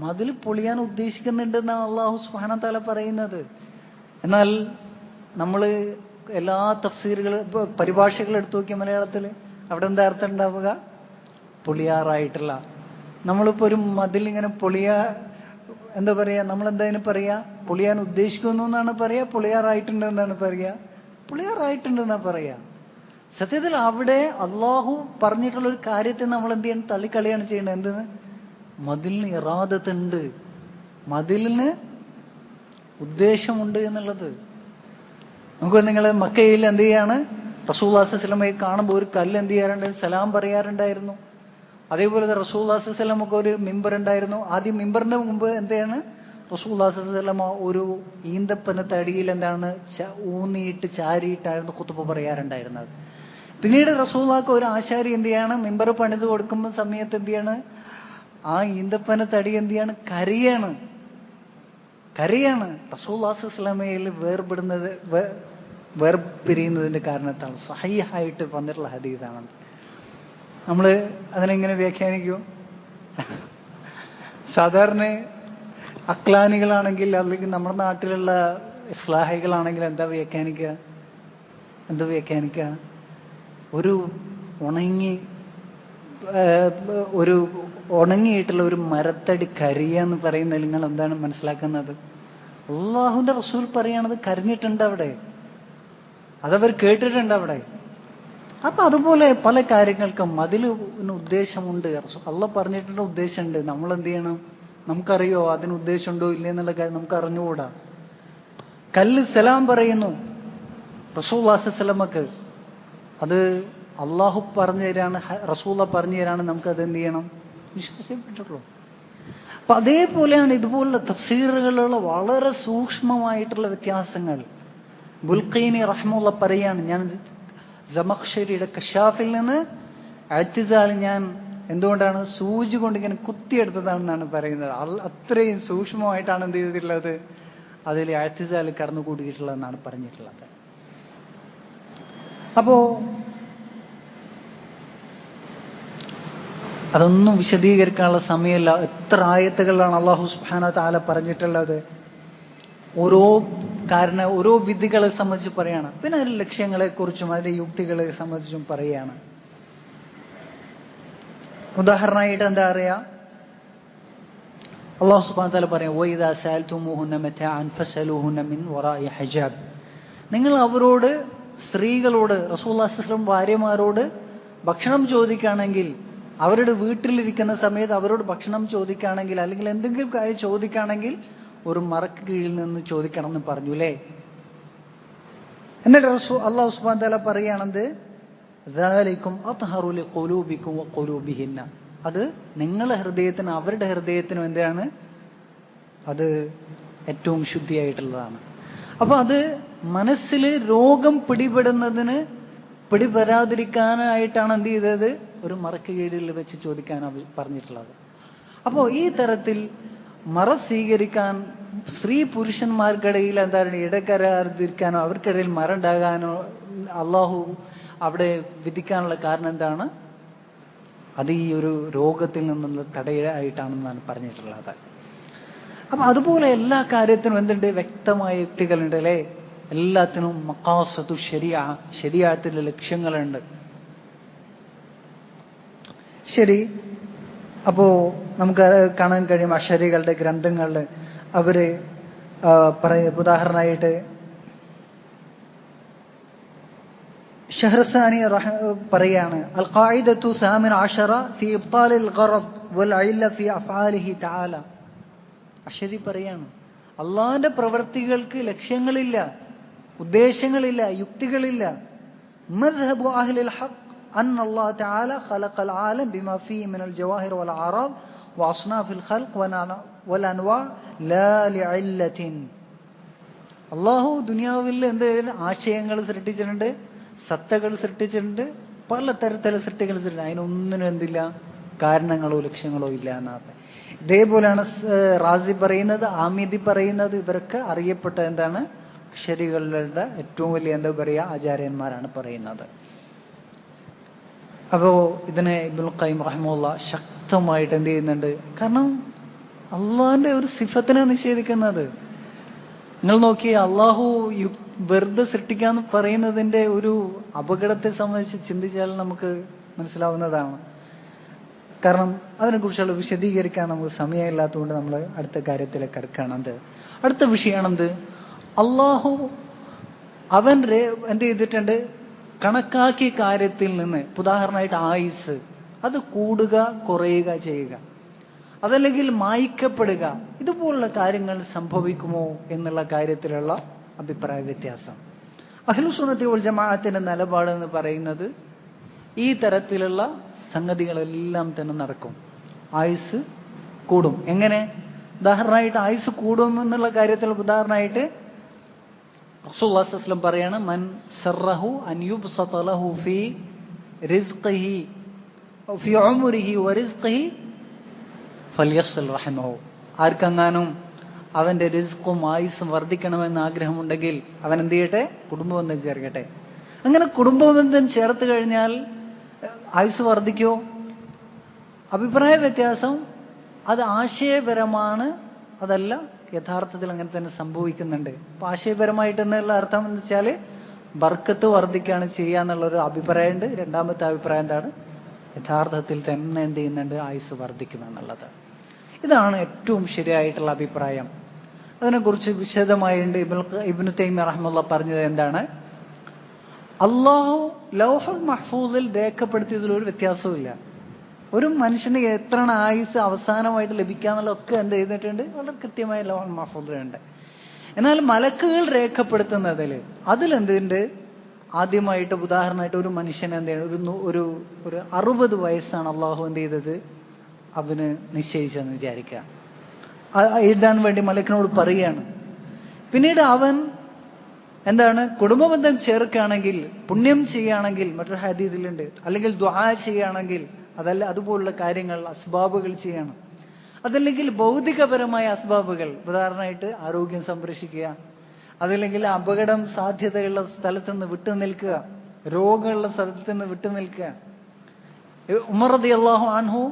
മതിൽ പൊളിയാൻ ഉദ്ദേശിക്കുന്നുണ്ട് എന്നാണ് അല്ലാഹു സുബ്ഹാനഹു വ തആല പറയുന്നത്. എന്നാൽ നമ്മൾ എല്ലാ തഫ്സീറുകൾ പരിഭാഷകൾ എടുത്തു നോക്കിയ മലയാളത്തിൽ അവിടെ എന്താ അർത്ഥം ഉണ്ടാവുക, പൊളിയാറായിട്ടുള്ള. നമ്മളിപ്പോ ഒരു മതിൽ ഇങ്ങനെ എന്താ പറയാ, നമ്മളെന്താ ഇതിന് പറയാ, പൊളിയാൻ ഉദ്ദേശിക്കുന്നു എന്നാണ് പറയാ, പൊളിയാറായിട്ടുണ്ട് എന്നാണ് പറയാ, പൊളിയാറായിട്ടുണ്ട് എന്നാ പറയാ. സത്യത്തിൽ അവിടെ അള്ളാഹു പറഞ്ഞിട്ടുള്ള ഒരു കാര്യത്തെ നമ്മൾ എന്ത് ചെയ്യണം, തള്ളിക്കളിയാണ് ചെയ്യേണ്ടത്. എന്തെന്ന്, മതിലിന് ഇറാദത്തുണ്ട്, മതിലിന് ഉദ്ദേശമുണ്ട് എന്നുള്ളത്. നമുക്ക് നിങ്ങൾ മക്കയിൽ എന്ത് ചെയ്യാണ്, റസൂലുള്ളാഹി സ്വല്ലല്ലാഹു അലൈഹി വസല്ലമയെ കാണുമ്പോൾ ഒരു കല്ല് എന്ത് ചെയ്യാറുണ്ട്, സലാം പറയാറുണ്ടായിരുന്നു. അതേപോലെ റസൂലുള്ളാഹി സ്വല്ലല്ലാഹു അലൈഹി വസല്ലമക്ക് ഒരു മിമ്പർ ഉണ്ടായിരുന്നു. ആദ്യം മിമ്പറിന്റെ മുമ്പ് എന്താണ്, റസൂലുള്ളാഹി സ്വല്ലല്ലാഹു അലൈഹി വസല്ലമ ഒരു ഈന്തപ്പനത്തടിയിൽ എന്താണ് ഊന്നിയിട്ട് ചാരിയിട്ടായിരുന്നു ഖുതുബ പറയാറുണ്ടായിരുന്നത്. പിന്നീട് റസൂലുള്ളാഹിക്ക് ഒരു ആശാരി എന്ത് ചെയ്യാണ്, മിമ്പർ പണിത് കൊടുക്കുന്ന സമയത്ത് എന്ത് ചെയ്യാണ്, ആ ഈന്തപ്പനത്തടി എന്ത് ചെയ്യാണ്, കരയാണ്. റസൂലുള്ളാഹി സ്വല്ലല്ലാഹു അലൈഹി വസല്ലമയിൽ വേർപിരിയുന്നതിന്റെ കാരണത്താൽ സഹീഹായിട്ട് വന്നിട്ടുള്ള ഹദീസാണ്. നമ്മൾ അതിനെങ്ങനെ വ്യാഖ്യാനിക്കൂ? സാധാരണ അക്ലാനികളാണെങ്കിൽ അല്ലെങ്കിൽ നമ്മുടെ നാട്ടിലുള്ള ഇസ്ലാഹികളാണെങ്കിൽ എന്താ വ്യാഖ്യാനിക്കുക? ഒരു ഉണങ്ങിയിട്ടുള്ള ഒരു മരത്തടി കരിയാന്ന് പറയുന്നതിൽ നിങ്ങൾ എന്താണ് മനസ്സിലാക്കുന്നത്? അള്ളാഹുവിന്റെ റസൂൽ പറയുകയാണത് കരഞ്ഞിട്ടുണ്ട് അവിടെ, അതവർ കേട്ടിട്ടുണ്ട് അവിടെ. അപ്പൊ അതുപോലെ പല കാര്യങ്ങൾക്കും അതിന് ഉദ്ദേശമുണ്ട്. അള്ളാഹ് പറഞ്ഞിട്ടുള്ള ഉദ്ദേശമുണ്ട്. നമ്മൾ എന്ത് ചെയ്യണം, നമുക്കറിയോ അതിന് ഉദ്ദേശമുണ്ടോ ഇല്ലേ എന്നുള്ള കാര്യം നമുക്ക് അറിഞ്ഞുകൂടാ. കല്ല് സലാം പറയുന്നു റസൂലുള്ളാഹി സ്വല്ലല്ലാഹു അലൈഹി വസല്ലമക്ക്, അത് അള്ളാഹു പറഞ്ഞു തരാണ്, റസൂലുള്ളാഹി പറഞ്ഞു തരാണ്, നമുക്ക് അത് എന്ത് ചെയ്യണം, വിശ്വസിച്ചേ പറ്റുള്ളൂ. അപ്പൊ അതേപോലെയാണ് ഇതുപോലുള്ള തഫ്സീറുകളുള്ള വളരെ സൂക്ഷ്മമായിട്ടുള്ള വ്യത്യാസങ്ങൾ. ബുൽഖീനി റഹ്മത്തുള്ളാഹി പറയാണ്, ഞാൻ സമഖ്ശരിയുടെ കശാഫിൽ നിന്ന് അഅ്തിസാൽ ഞാൻ എന്തുകൊണ്ടാണ് സൂചി കൊണ്ട് ഇങ്ങനെ കുത്തിയെടുത്തതാണെന്നാണ് പറയുന്നത്. അത്രയും സൂക്ഷ്മമായിട്ടാണ് എന്ത് ചെയ്തിട്ടുള്ളത്, അതിൽ അഅ്തിസാൽ കടന്നുകൂടിയിട്ടുള്ളതെന്നാണ് പറഞ്ഞിട്ടുള്ളത്. അപ്പോ അതൊന്നും വിശദീകരിക്കാനുള്ള സമയമില്ല. എത്ര ആയത്തുകളിലാണ് അല്ലാഹു സുബ്ഹാനഹു വ തആല പറഞ്ഞിട്ടുള്ളത്. ഓരോ വിധികളെ സംബന്ധിച്ച് പറയാണ്. പിന്നെ അതിന്റെ ലക്ഷ്യങ്ങളെ കുറിച്ചും അതിന്റെ യുക്തികളെ സംബന്ധിച്ചും പറയാണ്. ഉദാഹരണമായിട്ട് എന്താ പറയാ, അല്ലാഹു സുബ്ഹാനഹു വ തആല പറയാം, വഇദാ സഅൽതുമൂഹുന്ന മതഅൻ ഫസലൂഹുന്ന മിൻ വറാഇ ഹിജാബ്. നിങ്ങൾ അവരോട്, സ്ത്രീകളോട്, റസൂലുള്ളാഹി സ്വല്ലല്ലാഹു അലൈഹി വസല്ലം ഭാര്യമാരോട് ഭക്ഷണം ചോദിക്കുകയാണെങ്കിൽ, അവരുടെ വീട്ടിലിരിക്കുന്ന സമയത്ത് അവരോട് ഭക്ഷണം ചോദിക്കുകയാണെങ്കിൽ അല്ലെങ്കിൽ എന്തെങ്കിലും കാര്യം ചോദിക്കുകയാണെങ്കിൽ ഒരു മറക്ക് കീഴിൽ നിന്ന് ചോദിക്കണം എന്ന് പറഞ്ഞു അല്ലേ. എന്നിട്ട് അല്ലാഹു സുബ്ഹാനഹു വ തആല പറയുകയാണെന്ത്, ദാലികും അത്ഹറു ലിഖുലൂബികും വഖുലൂബിഹിന്ന. അത് നിങ്ങളുടെ ഹൃദയത്തിനും അവരുടെ ഹൃദയത്തിനും എന്താണ്, അത് ഏറ്റവും ശുദ്ധിയായിട്ടുള്ളതാണ്. അപ്പൊ അത് മനസ്സിൽ രോഗം പിടിപെടാതിരിക്കാനായിട്ടാണ് എന്ത് ചെയ്തത്, ഒരു മറക്ക് കീഴിൽ വെച്ച് ചോദിക്കാനാണ് പറഞ്ഞിട്ടുള്ളത്. അപ്പോ ഈ തരത്തിൽ മറ സ്വീകരിക്കാൻ സ്ത്രീ പുരുഷന്മാർക്കിടയിൽ എന്താണ് ഇടകരാതിരിക്കാനോ അവർക്കിടയിൽ മറ ഉണ്ടാകാനോ അള്ളാഹു അവിടെ വിധിക്കാനുള്ള കാരണം എന്താണ്, അത് ഈ ഒരു രോഗത്തിൽ നിന്നുള്ള തടയായിട്ടാണെന്നാണ് പറഞ്ഞിട്ടുള്ളത്. അപ്പൊ അതുപോലെ എല്ലാ കാര്യത്തിനും എന്തുണ്ട്, വ്യക്തമായ യുക്തികളുണ്ട് അല്ലെ. എല്ലാത്തിനും മഖാസദു ശരീഅത്തിന്റെ ലക്ഷ്യങ്ങളുണ്ട്. ശരി, അപ്പോ നമുക്ക് കാണാൻ കഴിയും അശരികളുടെ ഗ്രന്ഥങ്ങളിൽ അവര് ഉദാഹരണമായിട്ട് ഷഹ്റസാനി പറയാണ്, അൽ ഖായിദത്തു സാമിന അശറ ഫി ഇബ്താലിൽ ഗറദ് വൽഇല്ല ഫി അഫ്ആലിഹി തആല. അശ്ശരി പറയാണ്, അള്ളാഹുവിന്റെ പ്രവൃത്തികൾക്ക് ലക്ഷ്യങ്ങളില്ല, ഉദ്ദേശങ്ങളില്ല, യുക്തികളില്ല. മദ്ഹബു അഹ്ലിൽ ഹഖ് അന്ന അല്ലാഹു തആല ഖലഖൽ ആലം ബിമാ ഫീഹി മിനൽ ജവാഹിർ വൽ അറാദ് വഅസ്നാഫിൽ ഖൽഖ് വൽ അൻവാ ലാ ലിഇല്ലത്തിൻ. അള്ളാഹു ദുനിയാവിൽ എന്ത് ആശയങ്ങൾ സൃഷ്ടിച്ചിട്ടുണ്ട്, സത്തകൾ സൃഷ്ടിച്ചിട്ടുണ്ട്, പല തരത്തിലുള്ള സൃഷ്ടികൾ സൃഷ്ടിച്ചിട്ടുണ്ട്. അതിനൊന്നിനും എന്തില്ല, കാരണങ്ങളോ ലക്ഷ്യങ്ങളോ ഇല്ല എന്നാണ്. ഇതേപോലെയാണ് റാസി പറയുന്നത്, ആമിദി പറയുന്നത്. ഇവരൊക്കെ അറിയപ്പെട്ട എന്താണ്, അശ്ശരികളുടെ ഏറ്റവും വലിയ എന്താ പറയുക ആചാര്യന്മാരാണ് പറയുന്നത്. അപ്പോ ഇതിനെ ഇബ്നുൽ ഖയ്യിം റഹിമഹുല്ലാ ശക്തമായിട്ട് എന്ത് ചെയ്യുന്നുണ്ട്, കാരണം അള്ളാഹിന്റെ ഒരു സിഫത്തിനെ നിഷേധിക്കുന്നത്. നിങ്ങൾ നോക്കിയേ, അള്ളാഹു വെറുതെ സൃഷ്ടിക്കാന്ന് പറയുന്നതിന്റെ ഒരു അപകടത്തെ സംബന്ധിച്ച് ചിന്തിച്ചാൽ നമുക്ക് മനസ്സിലാവുന്നതാണ്. കാരണം അതിനെക്കുറിച്ചുള്ള വിശദീകരിക്കാൻ നമുക്ക് സമയമില്ലാത്തതുകൊണ്ട് നമ്മൾ അടുത്ത കാര്യത്തിലേക്ക് കിടക്കുകയാണെന്ത്, അടുത്ത വിഷയമാണെന്ത്, അള്ളാഹു അവൻ എന്ത് ചെയ്തിട്ടുണ്ട്, കണക്കാക്കിയ കാര്യത്തിൽ നിന്ന്, ഉദാഹരണമായിട്ട് ആയുസ്, അത് കൂടുക കുറയുക ചെയ്യുക, അതല്ലെങ്കിൽ മായ്ക്കപ്പെടുക, ഇതുപോലുള്ള കാര്യങ്ങൾ സംഭവിക്കുമോ എന്നുള്ള കാര്യത്തിലുള്ള അഭിപ്രായ വ്യത്യാസം. അഹ്ലുസുന്നത്തി വൽ ജമാഅത്തിന്റെ നിലപാടെന്ന് പറയുന്നത് ഈ തരത്തിലുള്ള സംഗതികളെല്ലാം തന്നെ നടക്കും. ആയുസ് കൂടും. എങ്ങനെ? ഉദാഹരണമായിട്ട് ആയുസ് കൂടും എന്നുള്ള കാര്യത്തിൽ ഉദാഹരണമായിട്ട് റസൂലുള്ളാഹി സ്വല്ലല്ലാഹു അലൈഹി വസല്ലം പറയാണ്, മൻ സറഹു അൻ യുബ്സത ലഹു ഫീ റിസ്ഖിഹി ഫീ ഉംരിഹി വറിസ്ഖിഹി ഫൽയസ്ൽ റഹിമഹു. ആർക്കെങ്ങാനും അവന്റെ റിസ്ഖും ആയുസ്സും വർദ്ധിക്കണമെന്ന് ആഗ്രഹമുണ്ടെങ്കിൽ അവൻ എന്ത് ചെയ്യട്ടെ, കുടുംബബന്ധം ചേർക്കട്ടെ. അങ്ങനെ കുടുംബബന്ധം ചേർത്ത് കഴിഞ്ഞാൽ ആയുസ് വർദ്ധിക്കോ? അഭിപ്രായ വ്യത്യാസം. അത് ആശയപരമാണ്, അതല്ല യഥാർത്ഥത്തിൽ അങ്ങനെ തന്നെ സംഭവിക്കുന്നുണ്ട്. അപ്പൊ ആശയപരമായിട്ട് എന്നുള്ള അർത്ഥം എന്ന് വെച്ചാൽ ബർക്കത്ത് വർദ്ധിക്കുകയാണ് ചെയ്യുക എന്നുള്ളൊരു അഭിപ്രായമുണ്ട്. രണ്ടാമത്തെ അഭിപ്രായം എന്താണ്, യഥാർത്ഥത്തിൽ തന്നെ എന്ത് ചെയ്യുന്നുണ്ട്, ആയുസ് വർദ്ധിക്കുമെന്നുള്ളത്. ഇതാണ് ഏറ്റവും ശരിയായിട്ടുള്ള അഭിപ്രായം. അതിനെക്കുറിച്ച് വിശദമായിട്ട് ഇബ്നു തൈമിയ്യ റഹിമഹുല്ലാഹ് പറഞ്ഞത് എന്താണ്, അള്ളാഹു ലൗഹുൽ മഹ്ഫൂസിൽ രേഖപ്പെടുത്തിയതിൽ ഒരു വ്യത്യാസവുമില്ല. ഒരു മനുഷ്യന് എത്രയാണ് ആയുസ് അവസാനമായിട്ട് ലഭിക്കാന്നുള്ളതൊക്കെ എന്ത് ചെയ്തിട്ടുണ്ട്, വളരെ കൃത്യമായ ലൗഹുൽ മഹ്ഫൂസിലുണ്ട്. എന്നാൽ മലക്കുകൾ രേഖപ്പെടുത്തുന്നതിൽ അതിലെന്തുണ്ട്, ആദ്യമായിട്ട് ഉദാഹരണമായിട്ട് ഒരു മനുഷ്യൻ എന്ത് ചെയ്യണം, ഒരു 60 വയസ്സാണ് അള്ളാഹു എന്ത് ചെയ്തത്, അവന് നിശ്ചയിച്ചെന്ന് വിചാരിക്കുക. എഴുതാൻ വേണ്ടി മലക്കിനോട് പറയുകയാണ്. പിന്നീട് അവൻ എന്താണ്, കുടുംബബന്ധം ചേർക്കുകയാണെങ്കിൽ, പുണ്യം ചെയ്യുകയാണെങ്കിൽ, മറ്റൊരു ഹദീസിലുണ്ട്, അല്ലെങ്കിൽ ദുആ ചെയ്യുകയാണെങ്കിൽ, അതല്ല അതുപോലുള്ള കാര്യങ്ങൾ അസ്ബാബുകൾ ചെയ്യണം. അതല്ലെങ്കിൽ ഭൗതികപരമായ അസ്ബാബുകൾ, ഉദാഹരണമായിട്ട് ആരോഗ്യം സംരക്ഷിക്കുക, അതല്ലെങ്കിൽ അപകടം സാധ്യതയുള്ള സ്ഥലത്ത് നിന്ന് വിട്ടു നിൽക്കുക, രോഗമുള്ള സ്ഥലത്ത് നിന്ന് വിട്ടു നിൽക്കുക. ഉമർ റളിയല്ലാഹു അൻഹു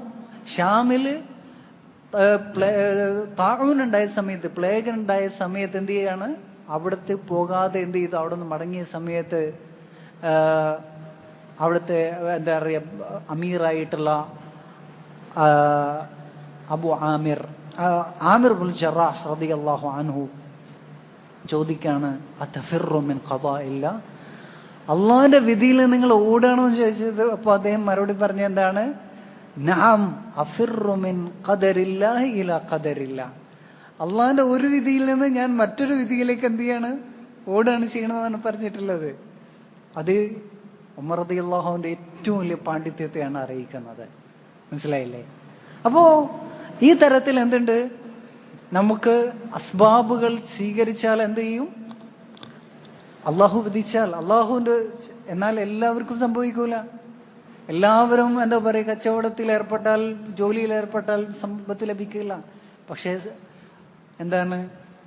ഷാമില് താഊൻ ഉണ്ടായ സമയത്ത്, പ്ലേഗ് ഉണ്ടായ സമയത്ത് എന്ത് ചെയ്യാണ്, അവിടുത്തെ പോകാതെ എന്ത് ചെയ്തു, അവിടെ നിന്ന് മടങ്ങിയ സമയത്ത് അവിടുത്തെ എന്താ പറയുക അമീറായിട്ടുള്ള അബു ആമിർ ബിൻ ജറാഹ് റളിയല്ലാഹു അൻഹു ചോദിക്കാണ്, അതഫിറു മിൻ ഖദാഇല്ല, അള്ളാഹിന്റെ വിധിയിൽ നിങ്ങൾ ഓടണമെന്ന് ചോദിച്ചത്. അപ്പൊ അദ്ദേഹം മറുപടി പറഞ്ഞ എന്താണ്, നഅം അഫിറു മിൻ ഖദരില്ലാഹി ഇലാ ഖദരില്ലാ, അള്ളാഹിന്റെ ഒരു വിധിയിൽ നിന്ന് ഞാൻ മറ്റൊരു വിധിയിലേക്ക് എന്ത് ചെയ്യാണ്, ഓടാണ് ചെയ്യണമെന്നാണ് പറഞ്ഞിട്ടുള്ളത്. അത് ഉമർ റളിയല്ലാഹുവിന്റെ ഏറ്റവും വലിയ പാണ്ഡിത്യത്തെയാണ് അറിയിക്കുന്നത്. മനസ്സിലായില്ലേ? അപ്പോ ഈ തരത്തിൽ എന്തുണ്ട്, നമുക്ക് അസ്ബാബുകൾ സ്വീകരിച്ചാൽ എന്ത് ചെയ്യും, അള്ളാഹു വിധിച്ചാൽ അള്ളാഹുവിന്റെ, എന്നാൽ എല്ലാവർക്കും സംഭവിക്കൂല. എല്ലാവരും എന്താ പറയുക, കച്ചവടത്തിൽ ഏർപ്പെട്ടാൽ, ജോലിയിൽ ഏർപ്പെട്ടാൽ സമ്പത്ത് ലഭിക്കില്ല. പക്ഷേ എന്താണ്,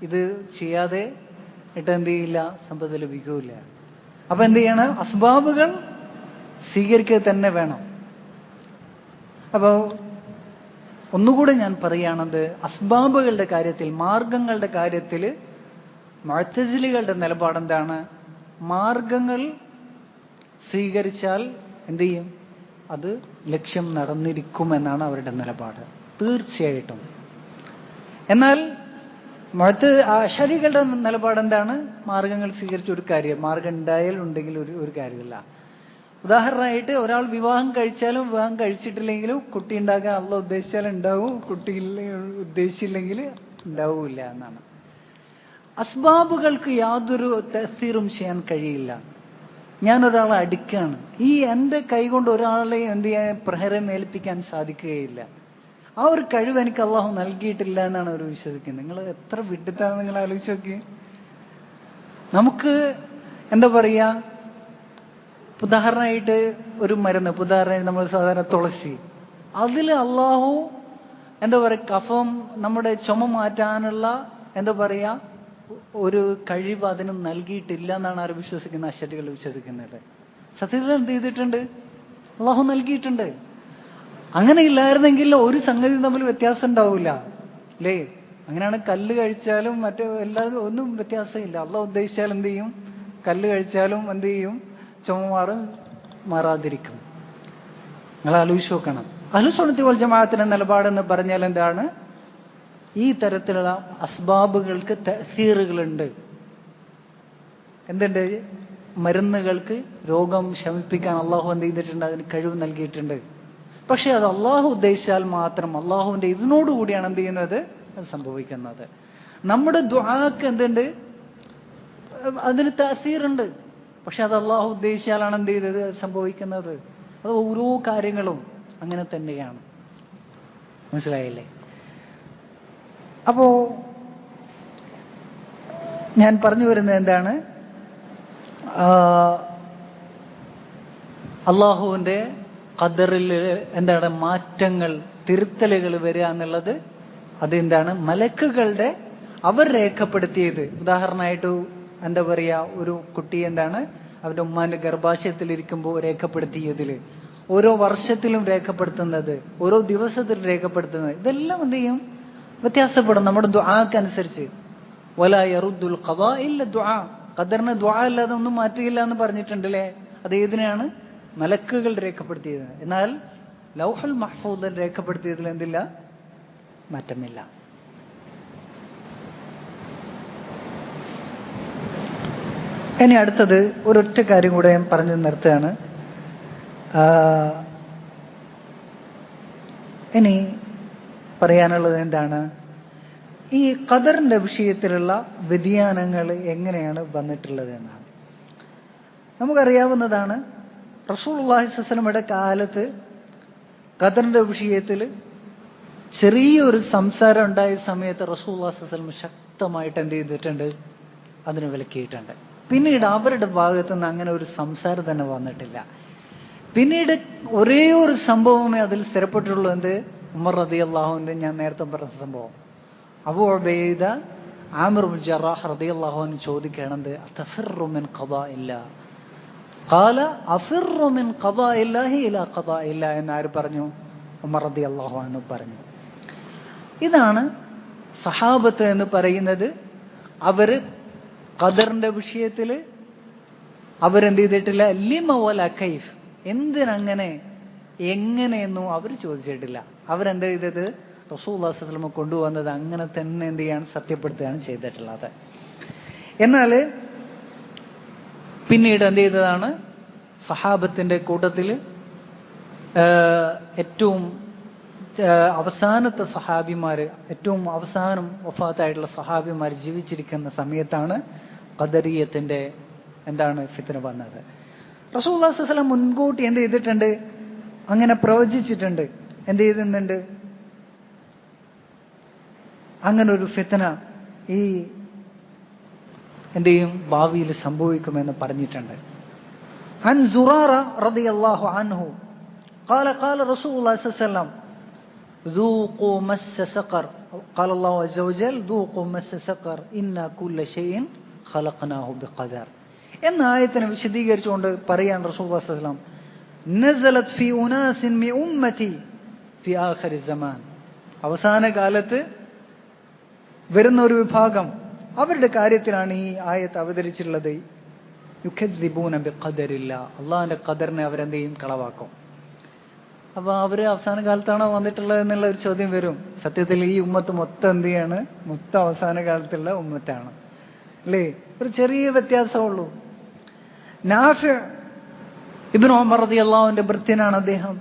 ഇത് ചെയ്യാതെ ഇട്ട് എന്ത് ചെയ്യില്ല, സമ്പത്ത് ലഭിക്കൂല. അപ്പൊ എന്ത് ചെയ്യണം, അസ്ബാബുകൾ സ്വീകരിക്കുക തന്നെ വേണം. അപ്പോ ഒന്നുകൂടെ ഞാൻ പറയുകയാണത്, അസ്ബാബുകളുടെ കാര്യത്തിൽ, മാർഗങ്ങളുടെ കാര്യത്തിൽ മുഅ്തസിലികളുടെ നിലപാടെന്താണ്, മാർഗങ്ങൾ സ്വീകരിച്ചാൽ എന്ത് ചെയ്യും, അത് ലക്ഷ്യം നടന്നിരിക്കുമെന്നാണ് അവരുടെ നിലപാട്, തീർച്ചയായിട്ടും. എന്നാൽ അശ്ശരികളുടെ നിലപാടെന്താണ്, മാർഗങ്ങൾ സ്വീകരിച്ച ഒരു കാര്യം, മാർഗം ഉണ്ടായാൽ ഉണ്ടെങ്കിൽ ഒരു കാര്യമില്ല. ഉദാഹരണമായിട്ട് ഒരാൾ വിവാഹം കഴിച്ചാലും വിവാഹം കഴിച്ചിട്ടില്ലെങ്കിലും കുട്ടി ഉണ്ടാകാൻ അള്ളാഹ് ഉദ്ദേശിച്ചാൽ ഉണ്ടാവും, കുട്ടി ഉദ്ദേശിച്ചില്ലെങ്കിൽ ഉണ്ടാവില്ല എന്നാണ്. അസ്ബാബുകൾക്ക് യാതൊരു തഅ്സീറും ചെയ്യാൻ കഴിയില്ല. ഞാനൊരാളെ അടിക്കാണ്, ഈ എൻ്റെ കൈകൊണ്ട് ഒരാളെ എന്ത് ചെയ്യാൻ പ്രഹരം ഏൽപ്പിക്കാൻ സാധിക്കുകയില്ല. ആ ഒരു കഴിവ് എനിക്ക് അള്ളാഹു നൽകിയിട്ടില്ല എന്നാണ് അവർ വിശ്വസിക്കുന്നത്. നിങ്ങൾ എത്ര വിഡിത്താണ് നിങ്ങൾ ആലോചിച്ച് നോക്കി. നമുക്ക് എന്താ പറയാ, ഉദാഹരണമായിട്ട് ഒരു മരുന്ന്, ഉദാഹരണമായിട്ട് നമ്മൾ സാധാരണ തുളസി, അതിൽ അള്ളാഹു എന്താ പറയുക കഫം നമ്മുടെ ചുമ മാറ്റാനുള്ള എന്താ പറയാ ഒരു കഴിവ് അതിന് നൽകിയിട്ടില്ല എന്നാണ് ആര് വിശ്വസിക്കുന്നത്? അശരികൾ വിശ്വസിക്കുന്നത്. സത്യത്തിൽ എന്ത് ചെയ്തിട്ടുണ്ട്? അള്ളാഹു നൽകിയിട്ടുണ്ട്. അങ്ങനെ ഇല്ലായിരുന്നെങ്കിൽ ഒരു സംഗതി തമ്മിൽ വ്യത്യാസം ഉണ്ടാവില്ല അല്ലേ? അങ്ങനെയാണ് കല്ല് കഴിച്ചാലും മറ്റേ എല്ലാവരും ഒന്നും വ്യത്യാസമില്ല. അള്ളാഹു ഉദ്ദേശിച്ചാൽ എന്ത് ചെയ്യും? കല്ല് കഴിച്ചാലും എന്ത് ചെയ്യും? ചുമ മാറാതിരിക്കും. നിങ്ങൾ ആലോചിച്ച് നോക്കണം. അഹ്ലുസുന്നത്തി വൽ ജമാഅത്തിന്റെ നിലപാടെന്ന് പറഞ്ഞാൽ എന്താണ്? ഈ തരത്തിലുള്ള അസ്ബാബുകൾക്ക് തഅ്സീറുകളുണ്ട്. എന്തുണ്ട്? മരുന്നുകൾക്ക് രോഗം ശമിപ്പിക്കാൻ അള്ളാഹു എന്ത് ചെയ്തിട്ടുണ്ട്? അതിന് കഴിവ് നൽകിയിട്ടുണ്ട്. പക്ഷെ അത് അള്ളാഹു ഉദ്ദേശിച്ചാൽ മാത്രം അള്ളാഹുവിന്റെ ഇതിനോടുകൂടിയാണ് എന്ത് ചെയ്യുന്നത്? അത് സംഭവിക്കുന്നത്. നമ്മുടെ ദുആക്ക് എന്തുണ്ട്? അതിന് തഅ്സീറുണ്ട്. പക്ഷെ അത് അള്ളാഹു ഉദ്ദേശിച്ചാലാണ് എന്ത് ചെയ്തത്? സംഭവിക്കുന്നത്. അത് ഓരോ കാര്യങ്ങളും അങ്ങനെ തന്നെയാണ്. മനസ്സിലായില്ലേ? അപ്പോ ഞാൻ പറഞ്ഞു വരുന്നത് എന്താണ്? അള്ളാഹുവിന്റെ ഖദറിൽ എന്താണ് മാറ്റങ്ങൾ, തിരുത്തലുകൾ വരിക എന്നുള്ളത് അതെന്താണ്? മലക്കുകളുടെ അവർ രേഖപ്പെടുത്തിയത്. ഉദാഹരണമായിട്ട് എന്താ പറയാ, ഒരു കുട്ടി എന്താണ് അവരുടെ ഉമ്മാന്റെ ഗർഭാശയത്തിലിരിക്കുമ്പോൾ രേഖപ്പെടുത്തിയതില്, ഓരോ വർഷത്തിലും രേഖപ്പെടുത്തുന്നത്, ഓരോ ദിവസത്തിലും രേഖപ്പെടുത്തുന്നത്, ഇതെല്ലാം എന്ത് ചെയ്യും? വ്യത്യാസപ്പെടും നമ്മുടെ ദുആക്കനുസരിച്ച്. വലാ യറുദ്ദുൽ ഖദാ ഇല്ല ദുആ. ഖദറിനെ ദുആ അല്ലാതെ ഒന്നും മാറ്റുകയില്ല എന്ന് പറഞ്ഞിട്ടുണ്ടല്ലേ? അത് ഏതിനാണ്? മലക്കുകൾ രേഖപ്പെടുത്തിയത്. എന്നാൽ ലൗഹുൽ മഹ്ഫൂദിൽ രേഖപ്പെടുത്തിയതിൽ എന്തില്ല? മാറ്റമില്ല. ഇനി അടുത്തത് ഒരൊറ്റ കാര്യം കൂടെ ഞാൻ പറഞ്ഞു നിർത്തുകയാണ്. ഇനി പറയാനുള്ളത് എന്താണ്? ഈ ഖദറിന്റെ വിഷയത്തിലുള്ള വ്യതിയാനങ്ങൾ എങ്ങനെയാണ് വന്നിട്ടുള്ളത് എന്നാണ്. നമുക്കറിയാവുന്നതാണ്, റസൂലുള്ളാഹി സ്വല്ലല്ലാഹു അലൈഹി വസല്ലമയുടെ കാലത്ത് ഖദറിന്റെ വിഷയത്തിൽ ചെറിയൊരു സംസാരം ഉണ്ടായ സമയത്ത് റസൂലുള്ളാഹി സ്വല്ലല്ലാഹു അലൈഹി വസല്ലം ശക്തമായിട്ട് എന്ത് ചെയ്തിട്ടുണ്ട്? അതിന് വിലക്കിയിട്ടുണ്ട്. പിന്നീട് അവരുടെ ഭാഗത്തു നിന്ന് അങ്ങനെ ഒരു സംസാരം തന്നെ വന്നിട്ടില്ല. പിന്നീട് ഒരേ ഒരു സംഭവമേ അതിൽ സ്ഥിരപ്പെട്ടിട്ടുള്ളൂ. എന്ത്? ഉമർ റളിയല്ലാഹു അൻഹു, ഞാൻ നേരത്തെ പറഞ്ഞ സംഭവം. അബൂ ഉബൈദ ആമിർ ഇബ്നു ജറാഹ് റളിയല്ലാഹു അൻഹു ചോദിക്കുകയാണെന്ത്? അതഫിറു മിൻ ഖദാഇല്ലാഹ് ഖാല അഫിറു മിൻ ഖദാഇല്ലാഹി ഇലാ ഖദാഇല്ലാഹ് എന്ന് ആര് പറഞ്ഞു? ഉമർ റളിയല്ലാഹു അൻഹു പറഞ്ഞു. ഇതാണ് സഹാബത്ത് എന്ന് പറയുന്നത്. അവര് ഖദറിന്റെ വിഷയത്തിൽ അവരെന്ത് ചെയ്തിട്ടില്ല? ലിമ വല കൈഫ്, എന്തിനങ്ങനെ, എങ്ങനെയെന്നും അവർ ചോദിച്ചിട്ടില്ല. അവരെന്ത് ചെയ്തത്? റസൂലുള്ളാഹി സ്വല്ലല്ലാഹു അലൈഹി വസല്ലം കൊണ്ടുവന്നത് അങ്ങനെ തന്നെ എന്ത് ചെയ്യാണ്? സത്യപ്പെടുത്തുകയാണ് ചെയ്തിട്ടുള്ളത്. എന്നാൽ പിന്നീട് എന്ത് ചെയ്തതാണ്? സഹാബത്തിന്റെ കൂട്ടത്തിൽ ഏറ്റവും അവസാനത്തെ സഹാബിമാര്, ഏറ്റവും അവസാനം വഫാത്തായിട്ടുള്ള സഹാബിമാർ ജീവിച്ചിരിക്കുന്ന സമയത്താണ് ഖദരിയത്തിന്റെ എന്താണ് ഫിത്ന വന്നത്. റസൂലുള്ളാഹി സ്വല്ലല്ലാഹു അലൈഹി വസല്ലം മുൻകൂട്ടി എന്ത് ചെയ്തിട്ടുണ്ട്? അങ്ങനെ പ്രവചിച്ചിട്ടുണ്ട്. എന്ത് ചെയ്തിട്ടുണ്ട്? അങ്ങനെ ഒരു ഫിത്ന ഈ എന്ത് ചെയ്യും? ഭാവിയിൽ സംഭവിക്കുമെന്ന് പറഞ്ഞിട്ടുണ്ട്. അൻ സുറാറ റളിയല്ലാഹു അൻഹു قال قال رسول الله صلى الله عليه وسلم ذوقوا مس سقر قال الله عز وجل ذوقوا مس سقر إن كل شيء خلقناه بقدر എന്ന ആയത്തിനെ വിശദീകരിച്ചുകൊണ്ട് പറയാൻ റസൂലുള്ളാഹി സ്വല്ലല്ലാഹു അലൈഹി വസല്ലം നസലത് ഫി ഉനാസിൻ മിൻ ഉമ്മതി ഫി ആഖിരി സമാൻ, അവസാന കാലത്ത് വരുന്ന ഒരു വിഭാഗം, അവരുടെ കാര്യത്തിലാണ് ഈ ആയത്ത് അവതരിച്ചിട്ടുള്ളത്. യുകദ്ദിബൂന ബിഖദരില്ലാ, അള്ളാഹിന്റെ ഖദറിനെ അവരെന്ത് ചെയ്യും? കളവാക്കും. അപ്പൊ അവര് അവസാന കാലത്താണോ വന്നിട്ടുള്ളത് എന്നുള്ള ഒരു ചോദ്യം വരും. സത്യത്തിൽ ഈ ഉമ്മത്ത് മൊത്തം എന്ത് ചെയ്യാണ്? മൊത്തം അവസാന കാലത്തുള്ള ഉമ്മത്താണ് അല്ലേ? ഒരു ചെറിയ വ്യത്യാസമുള്ളൂ. നാഫി ഇബ്നു ഉമർ റളിയല്ലാഹുവിന്റെ ഭൃത്യനാണ് അദ്ദേഹം.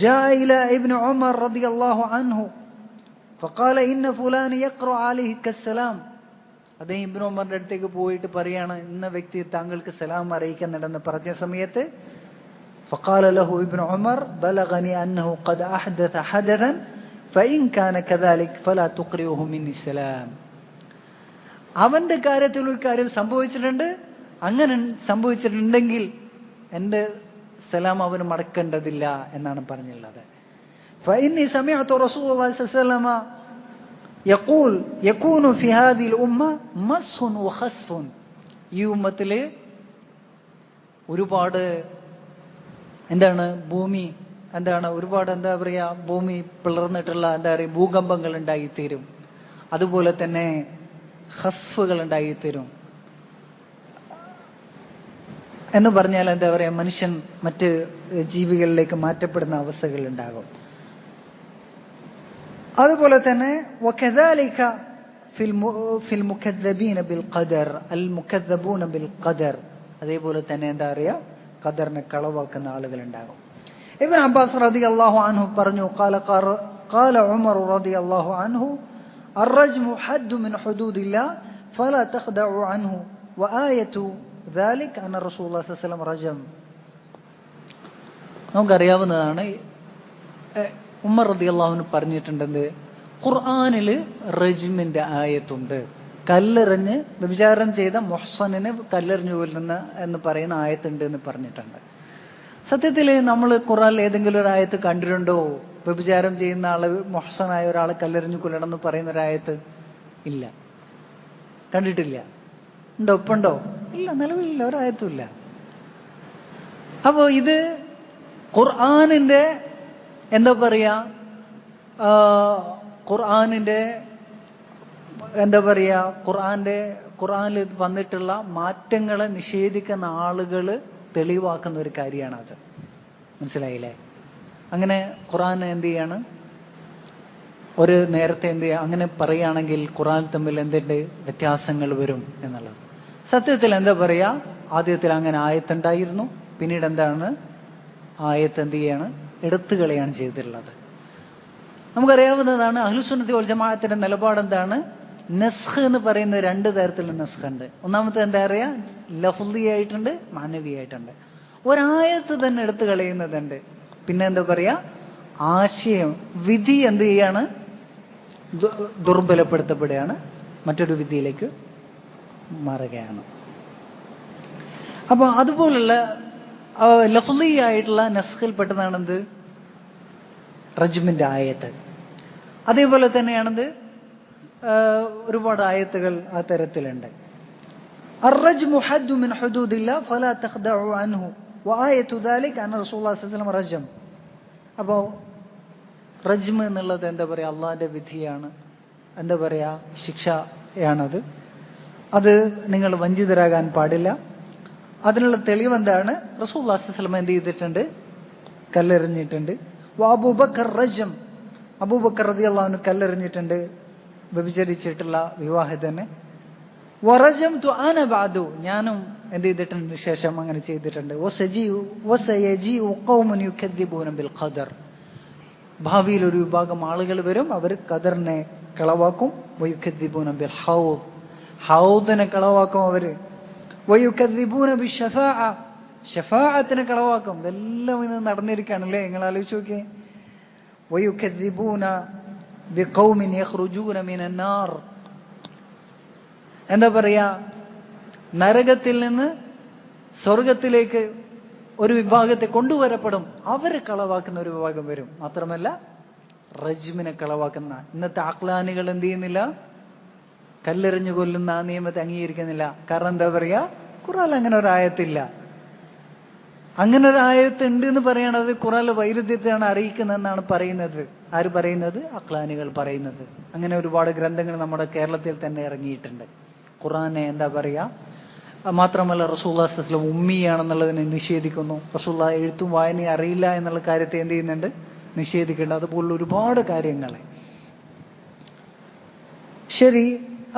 ജാഅ ഇലാ ഇബ്നു ഉമർ റളിയല്ലാഹു അൻഹു ഫഖാല ഇന്ന ഫുലാന യഖറഉ അലൈഹിക സലാം. അദ്ദേഹം ഇബ്നു ഉമറിന്റെ അടുത്തേക്ക് പോയിട്ട് പറയാണ്, ഇന്ന വ്യക്തി താങ്കൾക്ക് സലാം അറിയിക്കുന്നുണ്ടെന്ന് പറഞ്ഞ സമയത്ത് ഫഖാല ലഹു ഇബ്നു ഉമർ ബലഗനി അന്നഹു ഖദ് അഹ്ദഥ ഹദഥൻ ഫഇൻ കാന കദാലിക് ഫലാ തുഖ്രിഉഹു മിന്നി സലാം. അവന്റെ കാര്യത്തിൽ ഒരു കാര്യം സംഭവിച്ചിട്ടുണ്ട്, അങ്ങനെ സംഭവിച്ചിട്ടുണ്ടെങ്കിൽ എന്റെ സലാം അവന് മടക്കേണ്ടതില്ല എന്നാണ് പറഞ്ഞുള്ളത്. فإني سمعت رسول الله صلى الله عليه وسلم يقول يكون في هذه الأمة مسح وخسف. ഈ ഉമ്മത്തില് ഒരുപാട് ഭൂമി ഒരുപാട് ഭൂമി പിളർന്നിട്ടുള്ള ഭൂകമ്പങ്ങൾ ഉണ്ടായിത്തീരും. അതുപോലെ തന്നെ ഖസ്ഫുകൾ ഉണ്ടായിത്തീരും. എന്ന് പറഞ്ഞാൽ മനുഷ്യൻ മറ്റ് ജീവികളിലേക്ക് മാറ്റപ്പെടുന്ന അവസ്ഥകൾ ഉണ്ടാകും. അതുപോലെ തന്നെ വകദാലിക ഫിൽ മുകദ്ദബീന ബിൽ ഖദർ അൽ മുകദ്ദബൂന ബിൽ ഖദർ. അതേപോലെ തന്നെ ഖദറിനെ കളവാക്കുന്ന ആളുകൾ ഉണ്ടാകും. ഇബ്നു അബ്ബാസ് റളിയല്ലാഹു അൻഹു പറഞ്ഞു, ഖാല ഉമർ റളിയല്ലാഹു അൻഹു الرجم حد من حدود الله فلا تخدعوا عنه وآية ذلك أن رسول الله صلى الله عليه وسلم رجم. നമുക്കറിയാവുന്നതാണ്, ഉമർ റളിയല്ലാഹു അൻഹു പറഞ്ഞിട്ടുണ്ടെന്ന് ഖുർആനില് റജ്മിന്റെ ആയത്തുണ്ട്. കല്ലെറിഞ്ഞ് വ്യഭിചാരം ചെയ്ത മുഹ്സനിനെ കല്ലെറിഞ്ഞു കൊല്ലുന്ന എന്ന് പറയുന്ന ആയത്തുണ്ട് എന്ന് പറഞ്ഞിട്ടുണ്ട്. സത്യത്തിൽ നമ്മൾ ഖുർആനിൽ ഏതെങ്കിലും ഒരു ആയത്ത് കണ്ടിട്ടുണ്ടോ? വ്യഭിചാരം ചെയ്യുന്ന ആള് മുഹ്സനായ ഒരാളെ കല്ലെറിഞ്ഞു കൊല്ലണം എന്ന് പറയുന്ന ഒരായത്ത് ഇല്ല, കണ്ടിട്ടില്ല. ഉണ്ടോ? ഒപ്പുണ്ടോ? ഇല്ല, നിലവിലില്ല, ഒരായത്തും ഇല്ല. അപ്പോ ഇത് ഖുർആനിന്റെ ഖുർആനിൽ വന്നിട്ടുള്ള മാറ്റങ്ങളെ നിഷേധിക്കുന്ന ആളുകൾ തെളിവാക്കുന്ന ഒരു കാര്യമാണ് അത്. മനസ്സിലായില്ലേ? അങ്ങനെ ഖുർആൻ ഒരു നേരത്തെ അങ്ങനെ പറയുകയാണെങ്കിൽ ഖുർആൻ തമ്മിൽ വ്യത്യാസങ്ങൾ വരും എന്നുള്ളത്. സത്യത്തിൽ ആദ്യത്തിൽ അങ്ങനെ ആയത്തുണ്ടായിരുന്നു, പിന്നീട് ആയത്ത് എടുത്തുകളയാണ് ചെയ്തിട്ടുള്ളത്. നമുക്കറിയാവുന്നതാണ് അഹ്ലുസുന്നത്തി വൽ ജമാഅത്തിന്റെ നിലപാട് നസ്ഖ് എന്ന് പറയുന്ന രണ്ട് തരത്തിലുള്ള നസ്ഖ് ഉണ്ട്. ഒന്നാമത്തെ ലഫ്ളി ആയിട്ടുണ്ട്, മാനവി ആയിട്ടുണ്ട്. ഒരായത്ത് തന്നെ എടുത്തു കളയുന്നതുണ്ട്. പിന്നെ ആശയം, വിധി ദുർബലപ്പെടുത്തപ്പെടുകയാണ്, മറ്റൊരു വിധിയിലേക്ക് മാറുകയാണ്. അപ്പൊ അതുപോലുള്ള ലഫ്ളി ആയിട്ടുള്ള നസ്ഖിൽപ്പെട്ടതാണ് റജ്മിന്റെ ആയത്ത്. അതേപോലെ തന്നെയാണത് ഒരുപാട് ആയത്തുകൾ ആ തരത്തിലുണ്ട്. അർറജ്മു ഹദ്ദു മിൻ ഹുദൂദില്ലാ ഫലാ തഖ്ദഉ അൻഹു വആയതു ദാലിക അന്ന റസൂലുള്ളാഹി സ്വല്ലല്ലാഹു അലൈഹി വസല്ലം റജം. അപ്പോൾ റജ്മ് എന്നുള്ളത് അള്ളാഹിന്റെ വിധിയാണ്, ശിക്ഷയാണത്. അത് നിങ്ങൾ വഞ്ചിതരാകാൻ പാടില്ല. അതിനുള്ള തെളിവ് റസൂലുള്ളാഹി സ്വല്ലല്ലാഹു അലൈഹി വസല്ലം ചെയ്തിട്ടുണ്ട്? കല്ലെറിഞ്ഞിട്ടുണ്ട്. അബൂബക്കർ റജം, അബൂബക്കർ റളിയല്ലാഹു അൻഹു കല്ലെറിഞ്ഞിട്ടുണ്ട്, വ്യഭിചരിച്ചിട്ടുള്ള വിവാഹിതനെ. വറജംതു അന ബഅദു, ഞാനും ചെയ്തിട്ടുണ്ട്, ശേഷം അങ്ങനെ ചെയ്തിട്ടുണ്ട്. വസയജീഉ ഖൗമുൻ യുകദ്ദിബൂന ബിൽ ഖദർ, ഭാവിയിൽ ഒരു വിഭാഗം ആളുകൾ വരും, അവർ ഖദറിനെ കളവാക്കും. വയുകദ്ദിബൂന ബിൽ ഹൗദ്, ഹൗദിനെ കളവാക്കും അവര്. വയുകദ്ദിബൂന ബിശ്ശഫാഅ, ഷഫാഅത്തിനെ കളവാക്കും. ഇതെല്ലാം ഇന്ന് നടന്നിരിക്കുകയാണല്ലേ, നിങ്ങൾ ആലോചിച്ച് നോക്കിയേ. വയുകദ്ദിബൂന ബിഖൗമിൻ യഖ്റുജൂന മിനൻ നാർ, നരകത്തിൽ നിന്ന് സ്വർഗത്തിലേക്ക് ഒരു വിഭാഗത്തെ കൊണ്ടുവരപ്പെടും, അവരെ കളവാക്കുന്ന ഒരു വിഭാഗം വരും. മാത്രമല്ല റജ്മിനെ കളവാക്കുന്ന ഇന്നത്തെ ആക്ലാനികൾ ചെയ്യുന്നില്ല, കല്ലെറിഞ്ഞു കൊല്ലുന്ന ആ നിയമത്തെ അംഗീകരിക്കുന്നില്ല. കാരണം ഖുർആനിൽ അങ്ങനെ ഒരു ആയത്തില്ല. അങ്ങനെ ഒരു ആയത്ത് ഉണ്ട് എന്ന് പറയണത് ഖുർആനിലെ വൈരുദ്ധ്യത്തെയാണ് അറിയിക്കുന്നതെന്നാണ് പറയുന്നത്. ആര് പറയുന്നത്? അക്ലാനികൾ പറയുന്നത്. അങ്ങനെ ഒരുപാട് ഗ്രന്ഥങ്ങൾ നമ്മുടെ കേരളത്തിൽ തന്നെ ഇറങ്ങിയിട്ടുണ്ട്. ഖുർആനെ മാത്രമല്ല റസൂലുള്ളാഹി സ്വല്ലല്ലാഹു അലൈഹി വസല്ലം ഉമ്മിയാണെന്നുള്ളതിനെ നിഷേധിക്കുന്നു. റസൂലുള്ളാഹി എഴുത്തും വായനയും അറിയില്ല എന്നുള്ള കാര്യത്തെ ചെയ്യുന്നുണ്ട്? നിഷേധിക്കേണ്ട. അതുപോലുള്ള ഒരുപാട് കാര്യങ്ങൾ. ശരി,